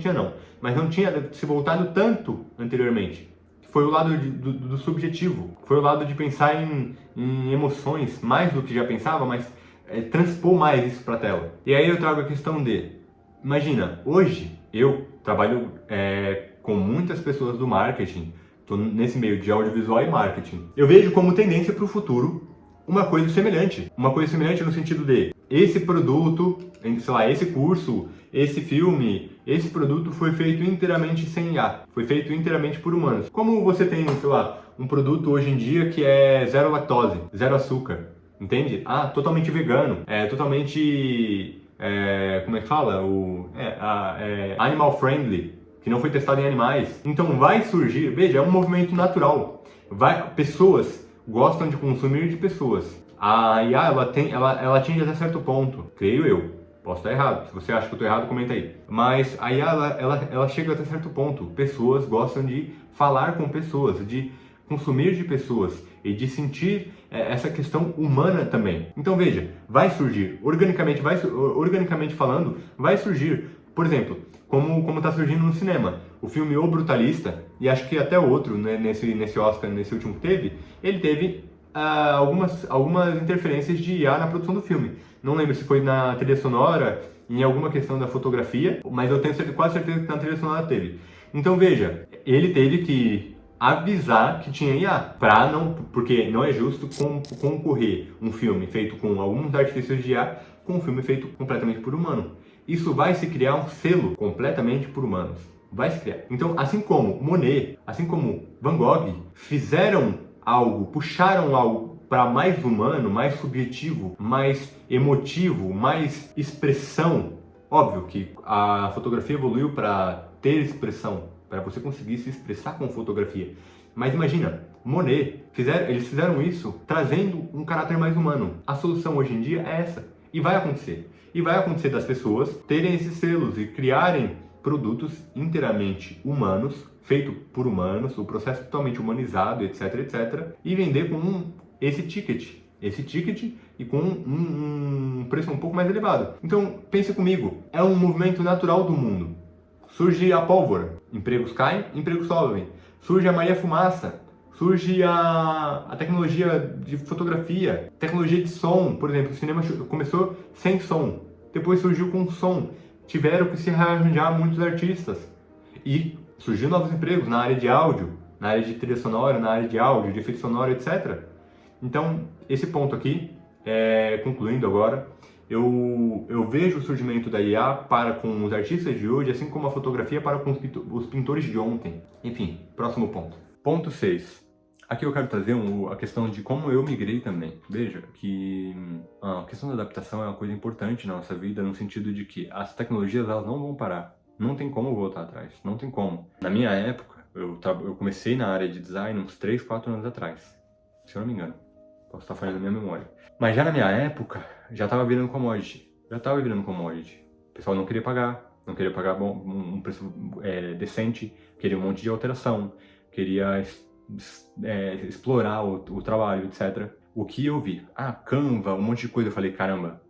tinha se voltado tanto anteriormente. Foi o lado do subjetivo, foi o lado de pensar em emoções, mais do que já pensava, mas transpor mais isso para a tela. E aí eu trago a questão de, imagina, hoje eu trabalho com muitas pessoas do marketing, estou nesse meio de audiovisual e marketing. Eu vejo como tendência para o futuro uma coisa semelhante no sentido de esse produto, sei lá, esse curso, esse filme, esse produto foi feito inteiramente sem IA, foi feito inteiramente por humanos. Como você tem, sei lá, um produto hoje em dia que é zero lactose, zero açúcar, entende? Totalmente vegano, totalmente, como é que fala? Animal friendly, que não foi testado em animais. Então vai surgir, veja, é um movimento natural. Pessoas gostam de consumir de pessoas. A IA, ela atinge até certo ponto, creio eu. Posso estar errado. Se você acha que eu estou errado, comenta aí. Mas a IA, ela chega até certo ponto. Pessoas gostam de falar com pessoas, de consumir de pessoas e de sentir essa questão humana também. Então veja, vai surgir, organicamente falando, vai surgir, por exemplo, como está surgindo no cinema, o filme O Brutalista, e acho que até outro, né, nesse Oscar, nesse último que teve, ele teve algumas interferências de IA na produção do filme. Não lembro se foi na trilha sonora, em alguma questão da fotografia, mas eu tenho quase certeza que na trilha sonora teve. Então veja, ele teve que avisar que tinha IA, porque não é justo concorrer um filme feito com alguns artifícios de IA com um filme feito completamente por humano. Isso vai se criar um selo completamente por humanos. Vai se criar. Então, assim como Monet, assim como Van Gogh, fizeram algo, puxaram algo para mais humano, mais subjetivo, mais emotivo, mais expressão. Óbvio que a fotografia evoluiu para ter expressão, para você conseguir se expressar com fotografia. Mas imagina, Monet, eles fizeram isso trazendo um caráter mais humano. A solução hoje em dia é essa. E vai acontecer. E vai acontecer das pessoas terem esses selos e criarem produtos inteiramente humanos, feito por humanos, o processo totalmente humanizado, etc, etc, e vender com esse ticket e com um preço um pouco mais elevado. Então, pense comigo, é um movimento natural do mundo. Surge a pólvora, empregos caem, empregos sobem. Surge a Maria Fumaça, surge a tecnologia de fotografia, tecnologia de som, por exemplo, o cinema começou sem som, depois surgiu com som. Tiveram que se rearranjar muitos artistas e surgiram novos empregos na área de áudio, na área de trilha sonora, na área de áudio, de efeito sonoro, etc. Então, esse ponto aqui, concluindo agora, eu vejo o surgimento da IA para com os artistas de hoje, assim como a fotografia para com os pintores de ontem. Enfim, próximo ponto. Ponto 6. Aqui eu quero trazer a questão de como eu migrei também. Veja que a questão da adaptação é uma coisa importante na nossa vida, no sentido de que as tecnologias elas não vão parar. Não tem como voltar atrás, não tem como. Na minha época, eu comecei na área de design uns 3, 4 anos atrás, se eu não me engano. Posso estar falhando na minha memória. Mas já na minha época, já estava virando commodity. O pessoal não queria pagar um preço decente, queria um monte de alteração, queria explorar o trabalho, etc. O que eu vi? Canva, um monte de coisa. Eu falei, caramba,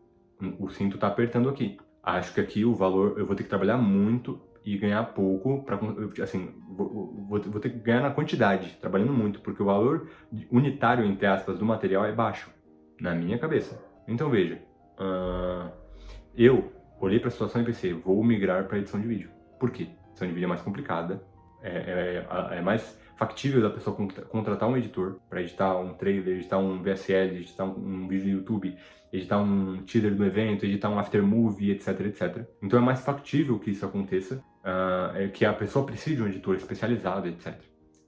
o cinto tá apertando aqui. Acho que aqui o valor, eu vou ter que trabalhar muito e ganhar pouco, vou ter que ganhar na quantidade, trabalhando muito, porque o valor unitário, entre aspas, do material é baixo, na minha cabeça. Então veja, eu olhei para a situação e pensei, vou migrar para edição de vídeo. Por quê? Edição de vídeo é mais complicada, é mais factível da pessoa contratar um editor para editar um trailer, editar um VSL, editar um vídeo no YouTube, editar um teaser do evento, editar um aftermovie, etc, etc. Então é mais factível que isso aconteça, que a pessoa precise de um editor especializado, etc.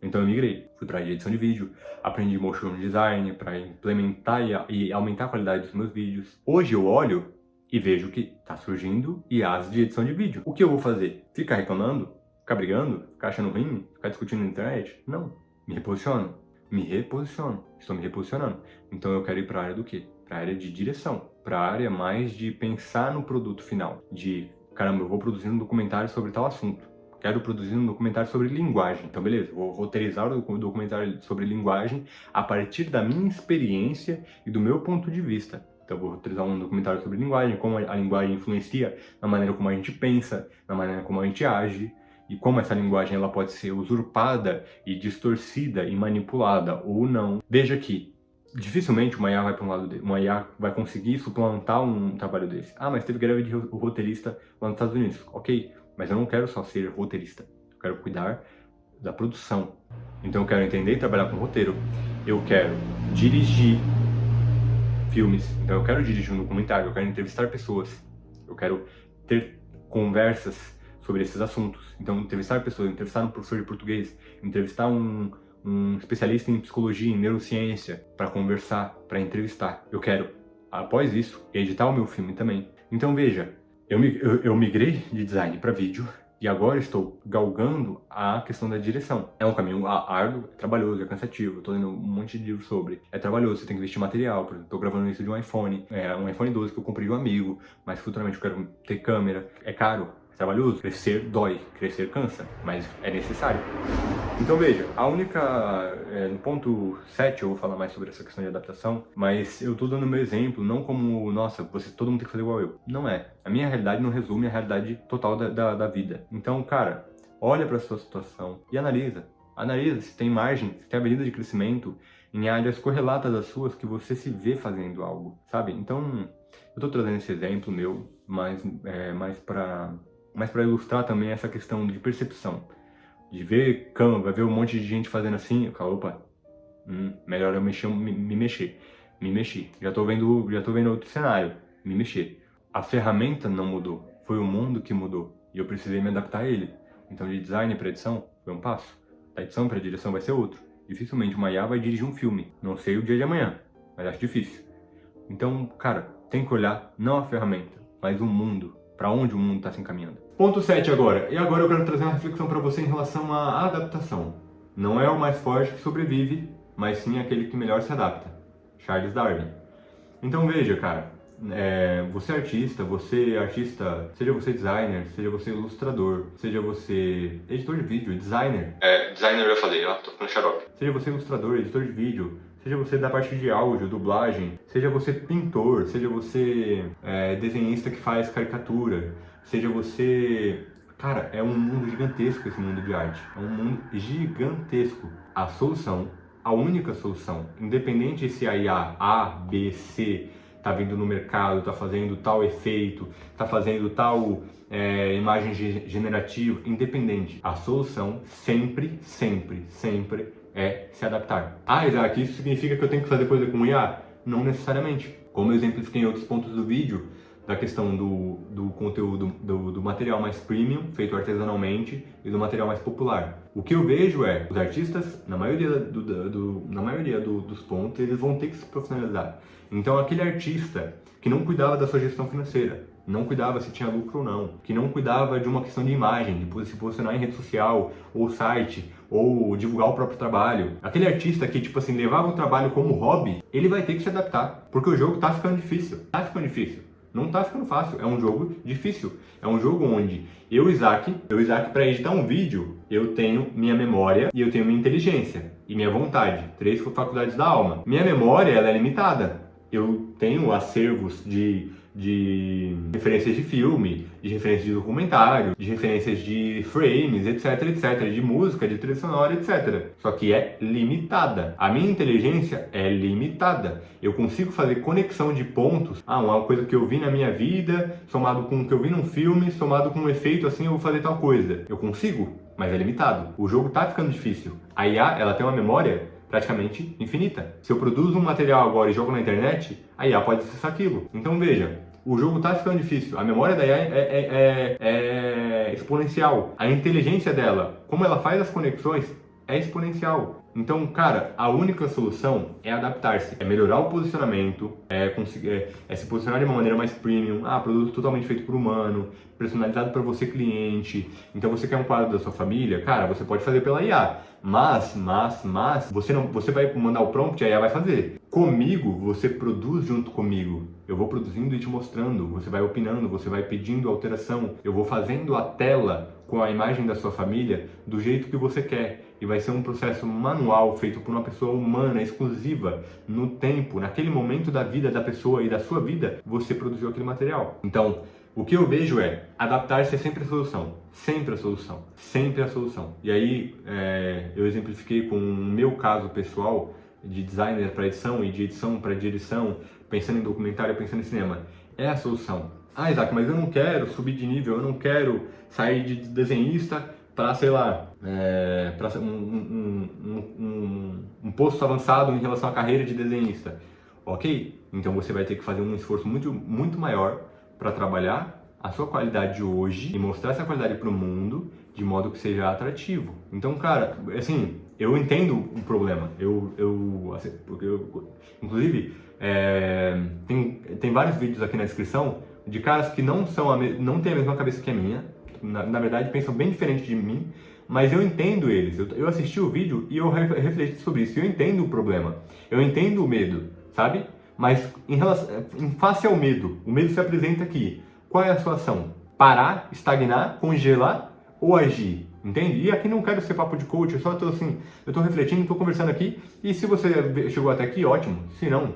Então eu migrei, fui para edição de vídeo, aprendi motion design para implementar e aumentar a qualidade dos meus vídeos. Hoje eu olho e vejo que está surgindo IAs de edição de vídeo. O que eu vou fazer? Ficar reclamando? Ficar brigando? Ficar achando ruim? Ficar discutindo na internet? Não. Me reposiciono. me reposiciono, estou me reposicionando. Então eu quero ir para a área do quê? Para a área de direção, para a área mais de pensar no produto final, de caramba, eu vou produzir um documentário sobre tal assunto, quero produzir um documentário sobre linguagem, então beleza, vou roteirizar o documentário sobre linguagem a partir da minha experiência e do meu ponto de vista. Então eu vou roteirizar um documentário sobre linguagem, como a linguagem influencia na maneira como a gente pensa, na maneira como a gente age, e como essa linguagem ela pode ser usurpada e distorcida e manipulada ou não. Veja que dificilmente uma IA vai para um lado dele, uma IA vai conseguir suplantar um trabalho desse. Ah, mas teve greve de roteirista lá nos Estados Unidos. Ok, mas eu não quero só ser roteirista, eu quero cuidar da produção. Então eu quero entender e trabalhar com roteiro. Eu quero dirigir filmes, então eu quero dirigir um documentário, eu quero entrevistar pessoas, eu quero ter conversas sobre esses assuntos. Então, entrevistar pessoas, entrevistar um professor de português, entrevistar um especialista em psicologia, em neurociência, para conversar, para entrevistar. Eu quero, após isso, editar o meu filme também. Então, veja, eu migrei de design para vídeo e agora estou galgando a questão da direção. É um caminho árduo, é trabalhoso, é cansativo. Estou lendo um monte de livros sobre. É trabalhoso, você tem que investir material. Por exemplo, estou gravando isso de um iPhone. É um iPhone 12 que eu comprei de um amigo, mas futuramente eu quero ter câmera. É caro. Trabalhoso, crescer dói, crescer cansa, mas é necessário. Então veja, a única, no ponto 7 eu vou falar mais sobre essa questão de adaptação, mas eu tô dando meu exemplo, não como, nossa, todo mundo tem que fazer igual eu. Não é. A minha realidade não resume a realidade total da vida. Então, cara, olha pra sua situação e analisa. Analisa se tem margem, se tem avenida de crescimento em áreas correlatas às suas que você se vê fazendo algo, sabe? Então, eu tô trazendo esse exemplo meu, mais para ilustrar também essa questão de percepção. De ver Canva, ver um monte de gente fazendo assim, eu falo, opa, melhor eu me mexer. Já tô vendo outro cenário, me mexer. A ferramenta não mudou, foi o mundo que mudou e eu precisei me adaptar a ele. Então de design para edição foi um passo, da edição para direção vai ser outro. Dificilmente uma IA vai dirigir um filme, não sei o dia de amanhã, mas acho difícil. Então, cara, tem que olhar não a ferramenta, mas o mundo, para onde o mundo está se encaminhando. Ponto 7 agora. E agora eu quero trazer uma reflexão para você em relação à adaptação. Não é o mais forte que sobrevive, mas sim aquele que melhor se adapta. Charles Darwin. Então veja, cara, você é artista, seja você designer, seja você ilustrador, seja você editor de vídeo, designer. Designer eu já falei, ó, tô ficando xarope. Seja você ilustrador, editor de vídeo, seja você da parte de áudio, dublagem, seja você pintor, seja você desenhista que faz caricatura, seja você... Cara, é um mundo gigantesco esse mundo de arte. É um mundo gigantesco. A solução, a única solução, independente se a IA A, B, C tá vindo no mercado, tá fazendo tal efeito, tá fazendo tal imagem generativa, independente. A solução sempre é se adaptar. Ah, Isaac, isso significa que eu tenho que fazer coisa com IA? Não necessariamente. Como eu exemplifiquei em outros pontos do vídeo, da questão do conteúdo, do material mais premium, feito artesanalmente, e do material mais popular. O que eu vejo é, os artistas, na maioria dos pontos, eles vão ter que se profissionalizar. Então, aquele artista que não cuidava da sua gestão financeira, não cuidava se tinha lucro ou não, que não cuidava de uma questão de imagem, de se posicionar em rede social, ou site, ou divulgar o próprio trabalho. Aquele artista que, tipo assim, levava o trabalho como hobby, ele vai ter que se adaptar, porque o jogo tá ficando difícil. Não tá ficando fácil, é um jogo difícil. É um jogo onde Isaac, para editar um vídeo, eu tenho minha memória e eu tenho minha inteligência e minha vontade, 3 faculdades da alma. Minha memória, ela é limitada. Eu tenho acervos de referências de filme, de referências de documentário, de referências de frames, etc, de música, de trilha sonora, etc. Só que é limitada. A minha inteligência é limitada. Eu consigo fazer conexão de pontos. Uma coisa que eu vi na minha vida, somado com o que eu vi num filme, somado com um efeito assim, eu vou fazer tal coisa. Eu consigo, mas é limitado. O jogo tá ficando difícil. A IA, ela tem uma memória praticamente infinita. Se eu produzo um material agora e jogo na internet, a IA pode acessar aquilo. Então veja, o jogo está ficando difícil. A memória da IA é exponencial. A inteligência dela, como ela faz as conexões, é exponencial. Então, cara, a única solução é adaptar-se, é melhorar o posicionamento, se posicionar de uma maneira mais premium, produto totalmente feito por humano, personalizado para você cliente. Então você quer um quadro da sua família, cara, você pode fazer pela IA, mas você vai mandar o prompt, a IA vai fazer. Comigo, você produz junto comigo. Eu vou produzindo e te mostrando, você vai opinando, você vai pedindo alteração, eu vou fazendo a tela com a imagem da sua família do jeito que você quer. E vai ser um processo manual feito por uma pessoa humana, exclusiva, no tempo, naquele momento da vida da pessoa e da sua vida, você produziu aquele material. Então, o que eu vejo é, adaptar-se é sempre a solução, sempre a solução, sempre a solução. E aí, eu exemplifiquei com o meu caso pessoal, de designer para edição e de edição para direção, pensando em documentário, pensando em cinema. É a solução. Isaac, mas eu não quero subir de nível, eu não quero sair de desenhista para, sei lá, para um posto avançado em relação à carreira de desenhista. Ok? Então você vai ter que fazer um esforço muito, muito maior para trabalhar a sua qualidade hoje e mostrar essa qualidade para o mundo de modo que seja atrativo. Então, cara, assim, eu entendo o problema. Inclusive, tem vários vídeos aqui na descrição de caras que não têm a mesma cabeça que a minha, na verdade pensam bem diferente de mim, mas eu entendo eles. Eu assisti o vídeo e eu refleti sobre isso. Eu entendo o problema, eu entendo o medo, sabe? Mas em face ao medo, o medo se apresenta aqui. Qual é a sua ação? Parar, estagnar, congelar ou agir? Entende? E aqui não quero ser papo de coach, eu só tô assim, eu tô refletindo, tô conversando aqui, e se você chegou até aqui, ótimo. Se não,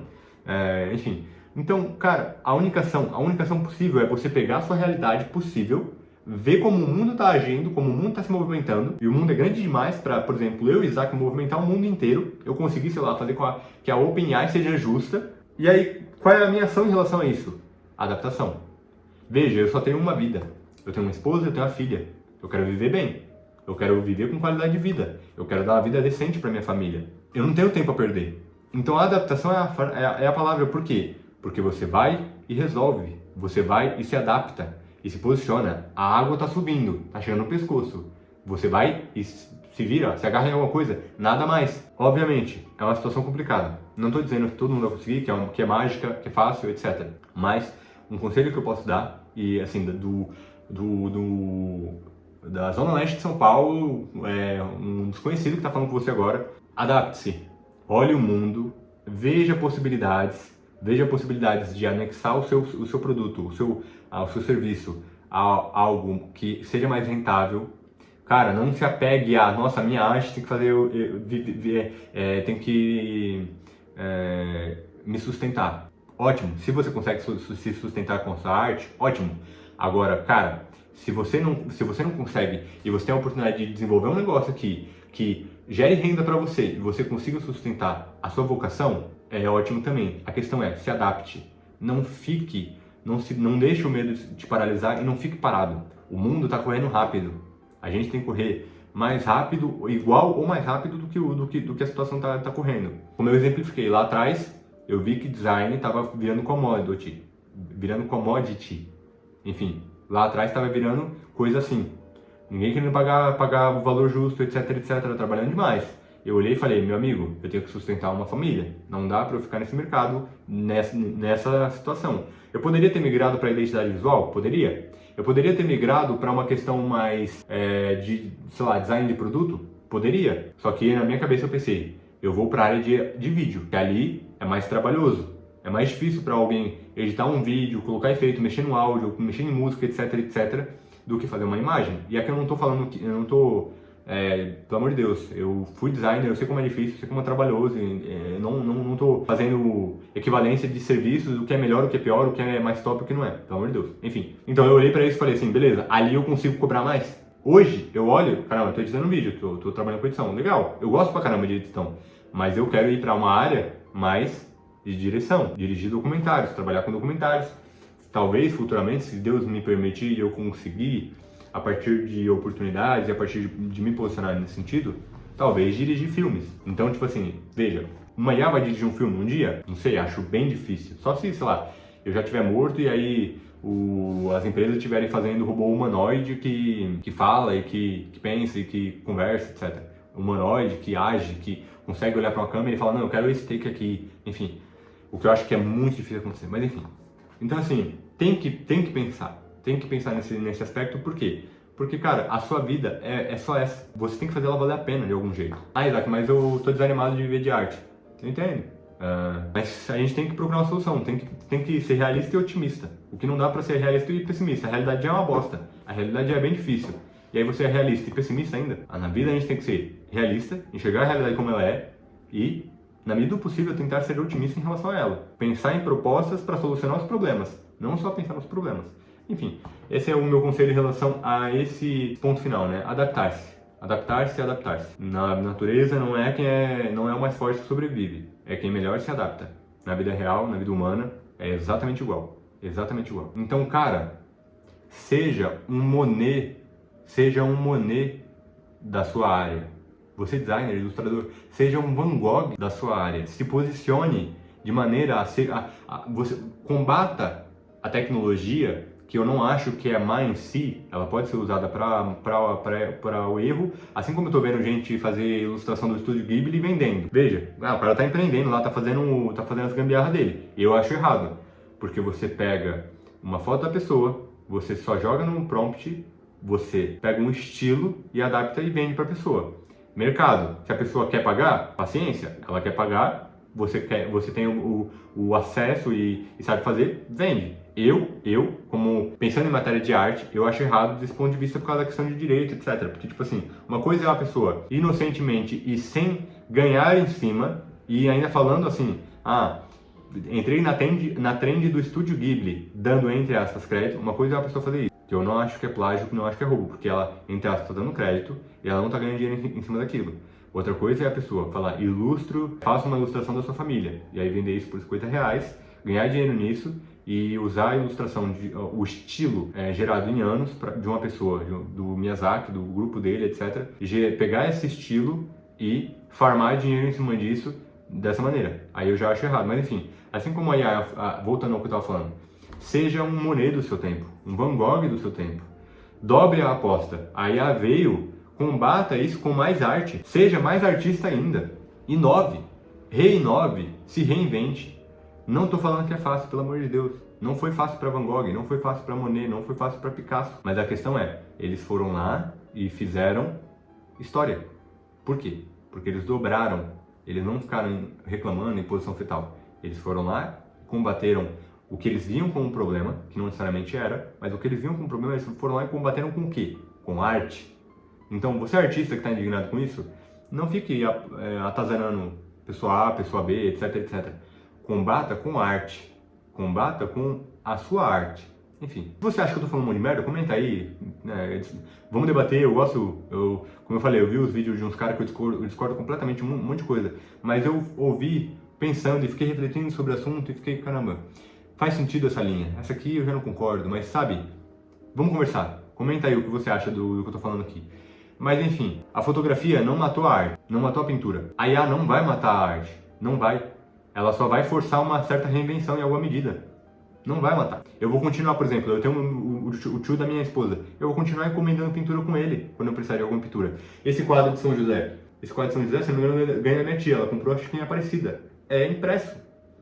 enfim. Então, cara, a única ação possível é você pegar a sua realidade possível, ver como o mundo está agindo, como o mundo está se movimentando, e o mundo é grande demais para, por exemplo, eu e Isaac movimentar o mundo inteiro, eu consegui, sei lá, fazer que a OpenAI seja justa, e aí, qual é a minha ação em relação a isso? Adaptação. Veja, eu só tenho uma vida, eu tenho uma esposa, eu tenho uma filha, eu quero viver bem, eu quero viver com qualidade de vida, eu quero dar uma vida decente para minha família, eu não tenho tempo a perder. Então a adaptação é a palavra, por quê? Porque você vai e resolve, você vai e se adapta, e se posiciona. A água está subindo, está chegando no pescoço. Você vai e se vira, se agarra em alguma coisa, nada mais. Obviamente, é uma situação complicada. Não estou dizendo que todo mundo vai conseguir, que é mágica, que é fácil, etc. Mas um conselho que eu posso dar, e assim, da Zona Leste de São Paulo, um desconhecido que está falando com você agora, adapte-se, olhe o mundo, veja possibilidades de anexar o seu produto, o seu serviço a algo que seja mais rentável. Cara, não se apegue a, nossa, minha arte tem que fazer, tem que me sustentar. Ótimo, se você consegue se sustentar com a sua arte, ótimo. Agora, cara, se você não consegue e você tem a oportunidade de desenvolver um negócio aqui que gere renda para você e você consiga sustentar a sua vocação, é ótimo também. A questão é, se adapte. Não deixe o medo te paralisar e não fique parado. O mundo está correndo rápido. A gente tem que correr mais rápido, igual ou mais rápido do que a situação está correndo. Como eu exemplifiquei lá atrás, eu vi que design estava virando commodity. Enfim, lá atrás estava virando coisa assim. Ninguém querendo pagar o valor justo, etc, trabalhando demais. Eu olhei e falei, meu amigo, eu tenho que sustentar uma família. Não dá para eu ficar nesse mercado, nessa situação. Eu poderia ter migrado para a identidade visual? Poderia. Eu poderia ter migrado para uma questão mais de, sei lá, design de produto? Poderia. Só que na minha cabeça eu pensei, eu vou para a área de vídeo, que ali é mais trabalhoso. É mais difícil para alguém editar um vídeo, colocar efeito, mexer no áudio, mexer em música, etc, do que fazer uma imagem. E aqui eu não tô falando que eu não tô, pelo amor de Deus, eu fui designer, eu sei como é difícil, eu sei como é trabalhoso, não tô fazendo equivalência de serviços, o que é melhor, o que é pior, o que é mais top, o que não é, pelo amor de Deus. Enfim, então eu olhei para isso e falei assim, beleza, ali eu consigo cobrar mais. Hoje eu olho, caramba, eu tô editando um vídeo, tô trabalhando com edição, legal, eu gosto pra caramba de edição, mas eu quero ir para uma área mais de direção, dirigir documentários, trabalhar com documentários. Talvez futuramente, se Deus me permitir e eu conseguir, a partir de oportunidades e a partir de me posicionar nesse sentido, talvez dirigir filmes. Então, tipo assim, veja, uma IA vai dirigir um filme um dia? Não sei, acho bem difícil. Só se, sei lá, eu já estiver morto e aí as empresas estiverem fazendo robô humanoide que fala e que pensa e que conversa, etc. humanoide, que age, que consegue olhar para uma câmera e falar, não, eu quero esse take aqui, enfim. O que eu acho que é muito difícil acontecer, mas enfim. Então assim, tem que pensar nesse aspecto, por quê? Porque, cara, a sua vida é só essa. Você tem que fazer ela valer a pena de algum jeito. Ah, Isaac, mas eu tô desanimado de viver de arte. Você entende? Mas a gente tem que procurar uma solução, tem que ser realista e otimista. O que não dá pra ser realista e pessimista. A realidade é uma bosta. A realidade é bem difícil. E aí você é realista e pessimista ainda? Na vida a gente tem que ser realista, enxergar a realidade como ela é e, na medida do possível, tentar ser otimista em relação a ela. Pensar em propostas para solucionar os problemas, não só pensar nos problemas. Enfim, esse é o meu conselho em relação a esse ponto final, né? Adaptar-se. Adaptar-se e adaptar-se. Na natureza não é o mais forte que sobrevive, é quem melhor se adapta. Na vida real, na vida humana, é exatamente igual. Exatamente igual. Então, cara, seja um Monet da sua área. Você designer, ilustrador, seja um Van Gogh da sua área. Se posicione de maneira a ser... você combata a tecnologia, que eu não acho que é má em si, ela pode ser usada para o erro, assim como eu estou vendo gente fazer ilustração do Estúdio Ghibli e vendendo. Veja, o cara está empreendendo lá, está fazendo as gambiarras dele. Eu acho errado, porque você pega uma foto da pessoa, você só joga num prompt, você pega um estilo e adapta e vende para a pessoa. Mercado, se a pessoa quer pagar, paciência, ela quer pagar, você tem o acesso e sabe fazer, vende. Como pensando em matéria de arte, eu acho errado desse ponto de vista por causa da questão de direito, etc. Porque, tipo assim, uma coisa é uma pessoa inocentemente e sem ganhar em cima, e ainda falando assim, entrei na trend do Estúdio Ghibli, dando entre aspas crédito, uma coisa é uma pessoa fazer isso. Que eu não acho que é plágio, que não acho que é roubo, porque ela, entre aspas, está dando crédito e ela não está ganhando dinheiro em cima daquilo. Outra coisa é a pessoa falar, faça uma ilustração da sua família, e aí vender isso por R$50, ganhar dinheiro nisso e usar a ilustração, o estilo gerado em anos de uma pessoa, do Miyazaki, do grupo dele, etc. Pegar esse estilo e farmar dinheiro em cima disso dessa maneira. Aí eu já acho errado, mas enfim, assim como a IA, voltando ao que eu estava falando, seja um Monet do seu tempo, um Van Gogh do seu tempo. Dobre a aposta. A IA veio, combata isso com mais arte. Seja mais artista ainda. Inove. Reinove. Se reinvente. Não estou falando que é fácil, pelo amor de Deus. Não foi fácil para Van Gogh, não foi fácil para Monet, não foi fácil para Picasso. Mas a questão é, eles foram lá e fizeram história. Por quê? Porque eles dobraram. Eles não ficaram reclamando em posição fetal. Eles foram lá, combateram o que eles viam como um problema, que não necessariamente era, mas o que eles viam como um problema, eles foram lá e combateram com o quê? Com arte. Então, você artista que está indignado com isso, não fique atazanando pessoa A, pessoa B, etc, etc. Combata com arte. Combata com a sua arte. Enfim, se você acha que eu tô falando um monte de merda, comenta aí, né? Vamos debater, como eu falei, eu vi os vídeos de uns caras que eu discordo completamente de um monte de coisa, mas eu ouvi pensando e fiquei refletindo sobre o assunto e fiquei, caramba, faz sentido essa linha, essa aqui eu já não concordo, mas sabe, vamos conversar, comenta aí o que você acha do que eu tô falando aqui. Mas enfim, a fotografia não matou a arte, não matou a pintura, a IA não vai matar a arte, não vai, ela só vai forçar uma certa reinvenção em alguma medida. Não vai matar. Eu vou continuar, por exemplo, eu tenho o tio da minha esposa. Eu vou continuar encomendando pintura com ele, quando eu precisar de alguma pintura. Esse quadro de São José, se não me engano, ganha da minha tia. Ela comprou, acho que em Aparecida. É impresso.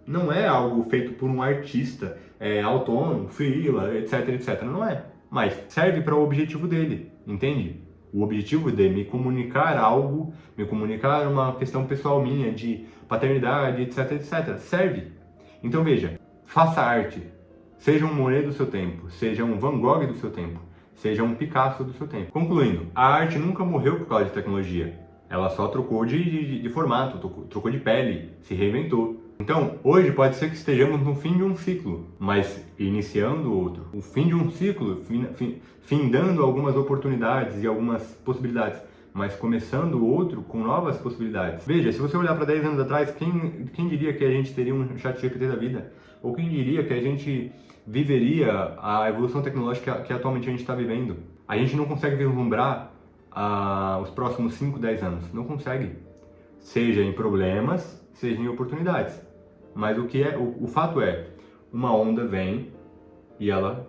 Não é algo feito por um artista autônomo, freela, etc, etc. Não é. Mas serve para o objetivo dele, entende? O objetivo de me comunicar algo, me comunicar uma questão pessoal minha, de paternidade, etc, etc. Serve. Então veja, faça arte. Seja um Monet do seu tempo, seja um Van Gogh do seu tempo, seja um Picasso do seu tempo. Concluindo, a arte nunca morreu por causa de tecnologia. Ela só trocou de formato, trocou de pele, se reinventou. Então, hoje pode ser que estejamos no fim de um ciclo, mas iniciando outro. O fim de um ciclo, findando algumas oportunidades e algumas possibilidades, mas começando outro com novas possibilidades. Veja, se você olhar para 10 anos atrás, quem diria que a gente teria um chat GPT da vida? Ou quem diria que a gente viveria a evolução tecnológica que atualmente a gente está vivendo? A gente não consegue vislumbrar os próximos 5, 10 anos. Não consegue. Seja em problemas, seja em oportunidades. Mas o fato é, uma onda vem e ela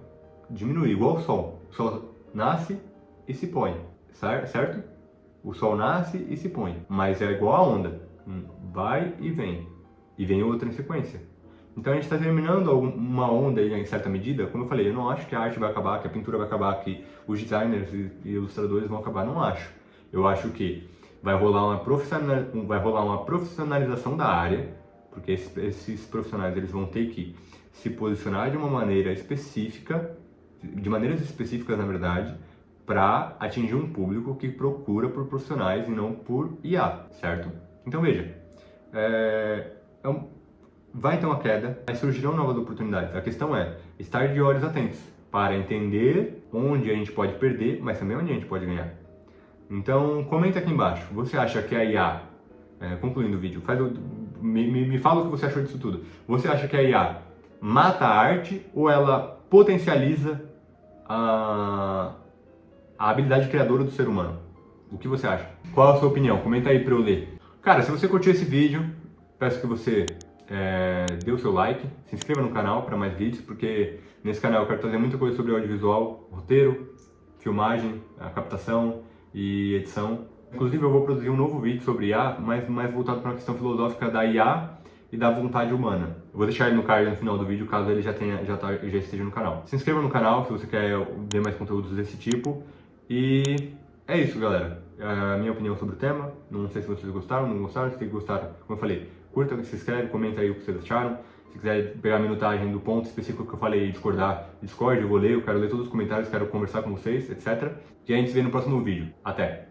diminui, igual o sol. O sol nasce e se põe, certo? O sol nasce e se põe, mas é igual a onda, vai e vem outra em sequência. Então a gente está terminando uma onda aí, em certa medida. Como eu falei, eu não acho que a arte vai acabar, que a pintura vai acabar, que os designers e ilustradores vão acabar, não acho. Eu acho que vai rolar uma profissionalização da área, porque esses profissionais eles vão ter que se posicionar de uma maneira específica, de maneiras específicas na verdade, para atingir um público que procura por profissionais e não por IA, certo? Então veja, vai ter uma queda, mas surgirão novas oportunidades. A questão é estar de olhos atentos para entender onde a gente pode perder, mas também onde a gente pode ganhar. Então, comenta aqui embaixo. Você acha que a IA, concluindo o vídeo, me fala o que você achou disso tudo. Você acha que a IA mata a arte ou ela potencializa a habilidade criadora do ser humano? O que você acha? Qual a sua opinião? Comenta aí para eu ler. Cara, se você curtiu esse vídeo, peço que você dê o seu like, se inscreva no canal para mais vídeos, porque nesse canal eu quero trazer muita coisa sobre audiovisual, roteiro, filmagem, a captação e edição. Inclusive eu vou produzir um novo vídeo sobre IA, mais voltado para uma questão filosófica da IA e da vontade humana. Eu vou deixar ele no card no final do vídeo, caso ele já esteja no canal. Se inscreva no canal se você quer ver mais conteúdos desse tipo. E é isso, galera. A minha opinião sobre o tema. Não sei se vocês gostaram, não gostaram. Se gostaram, como eu falei, curta, se inscreve, comenta aí o que vocês acharam. Se quiser pegar a minutagem do ponto específico que eu falei e discordar, discorde, eu vou ler, eu quero ler todos os comentários, quero conversar com vocês, etc. E a gente se vê no próximo vídeo. Até!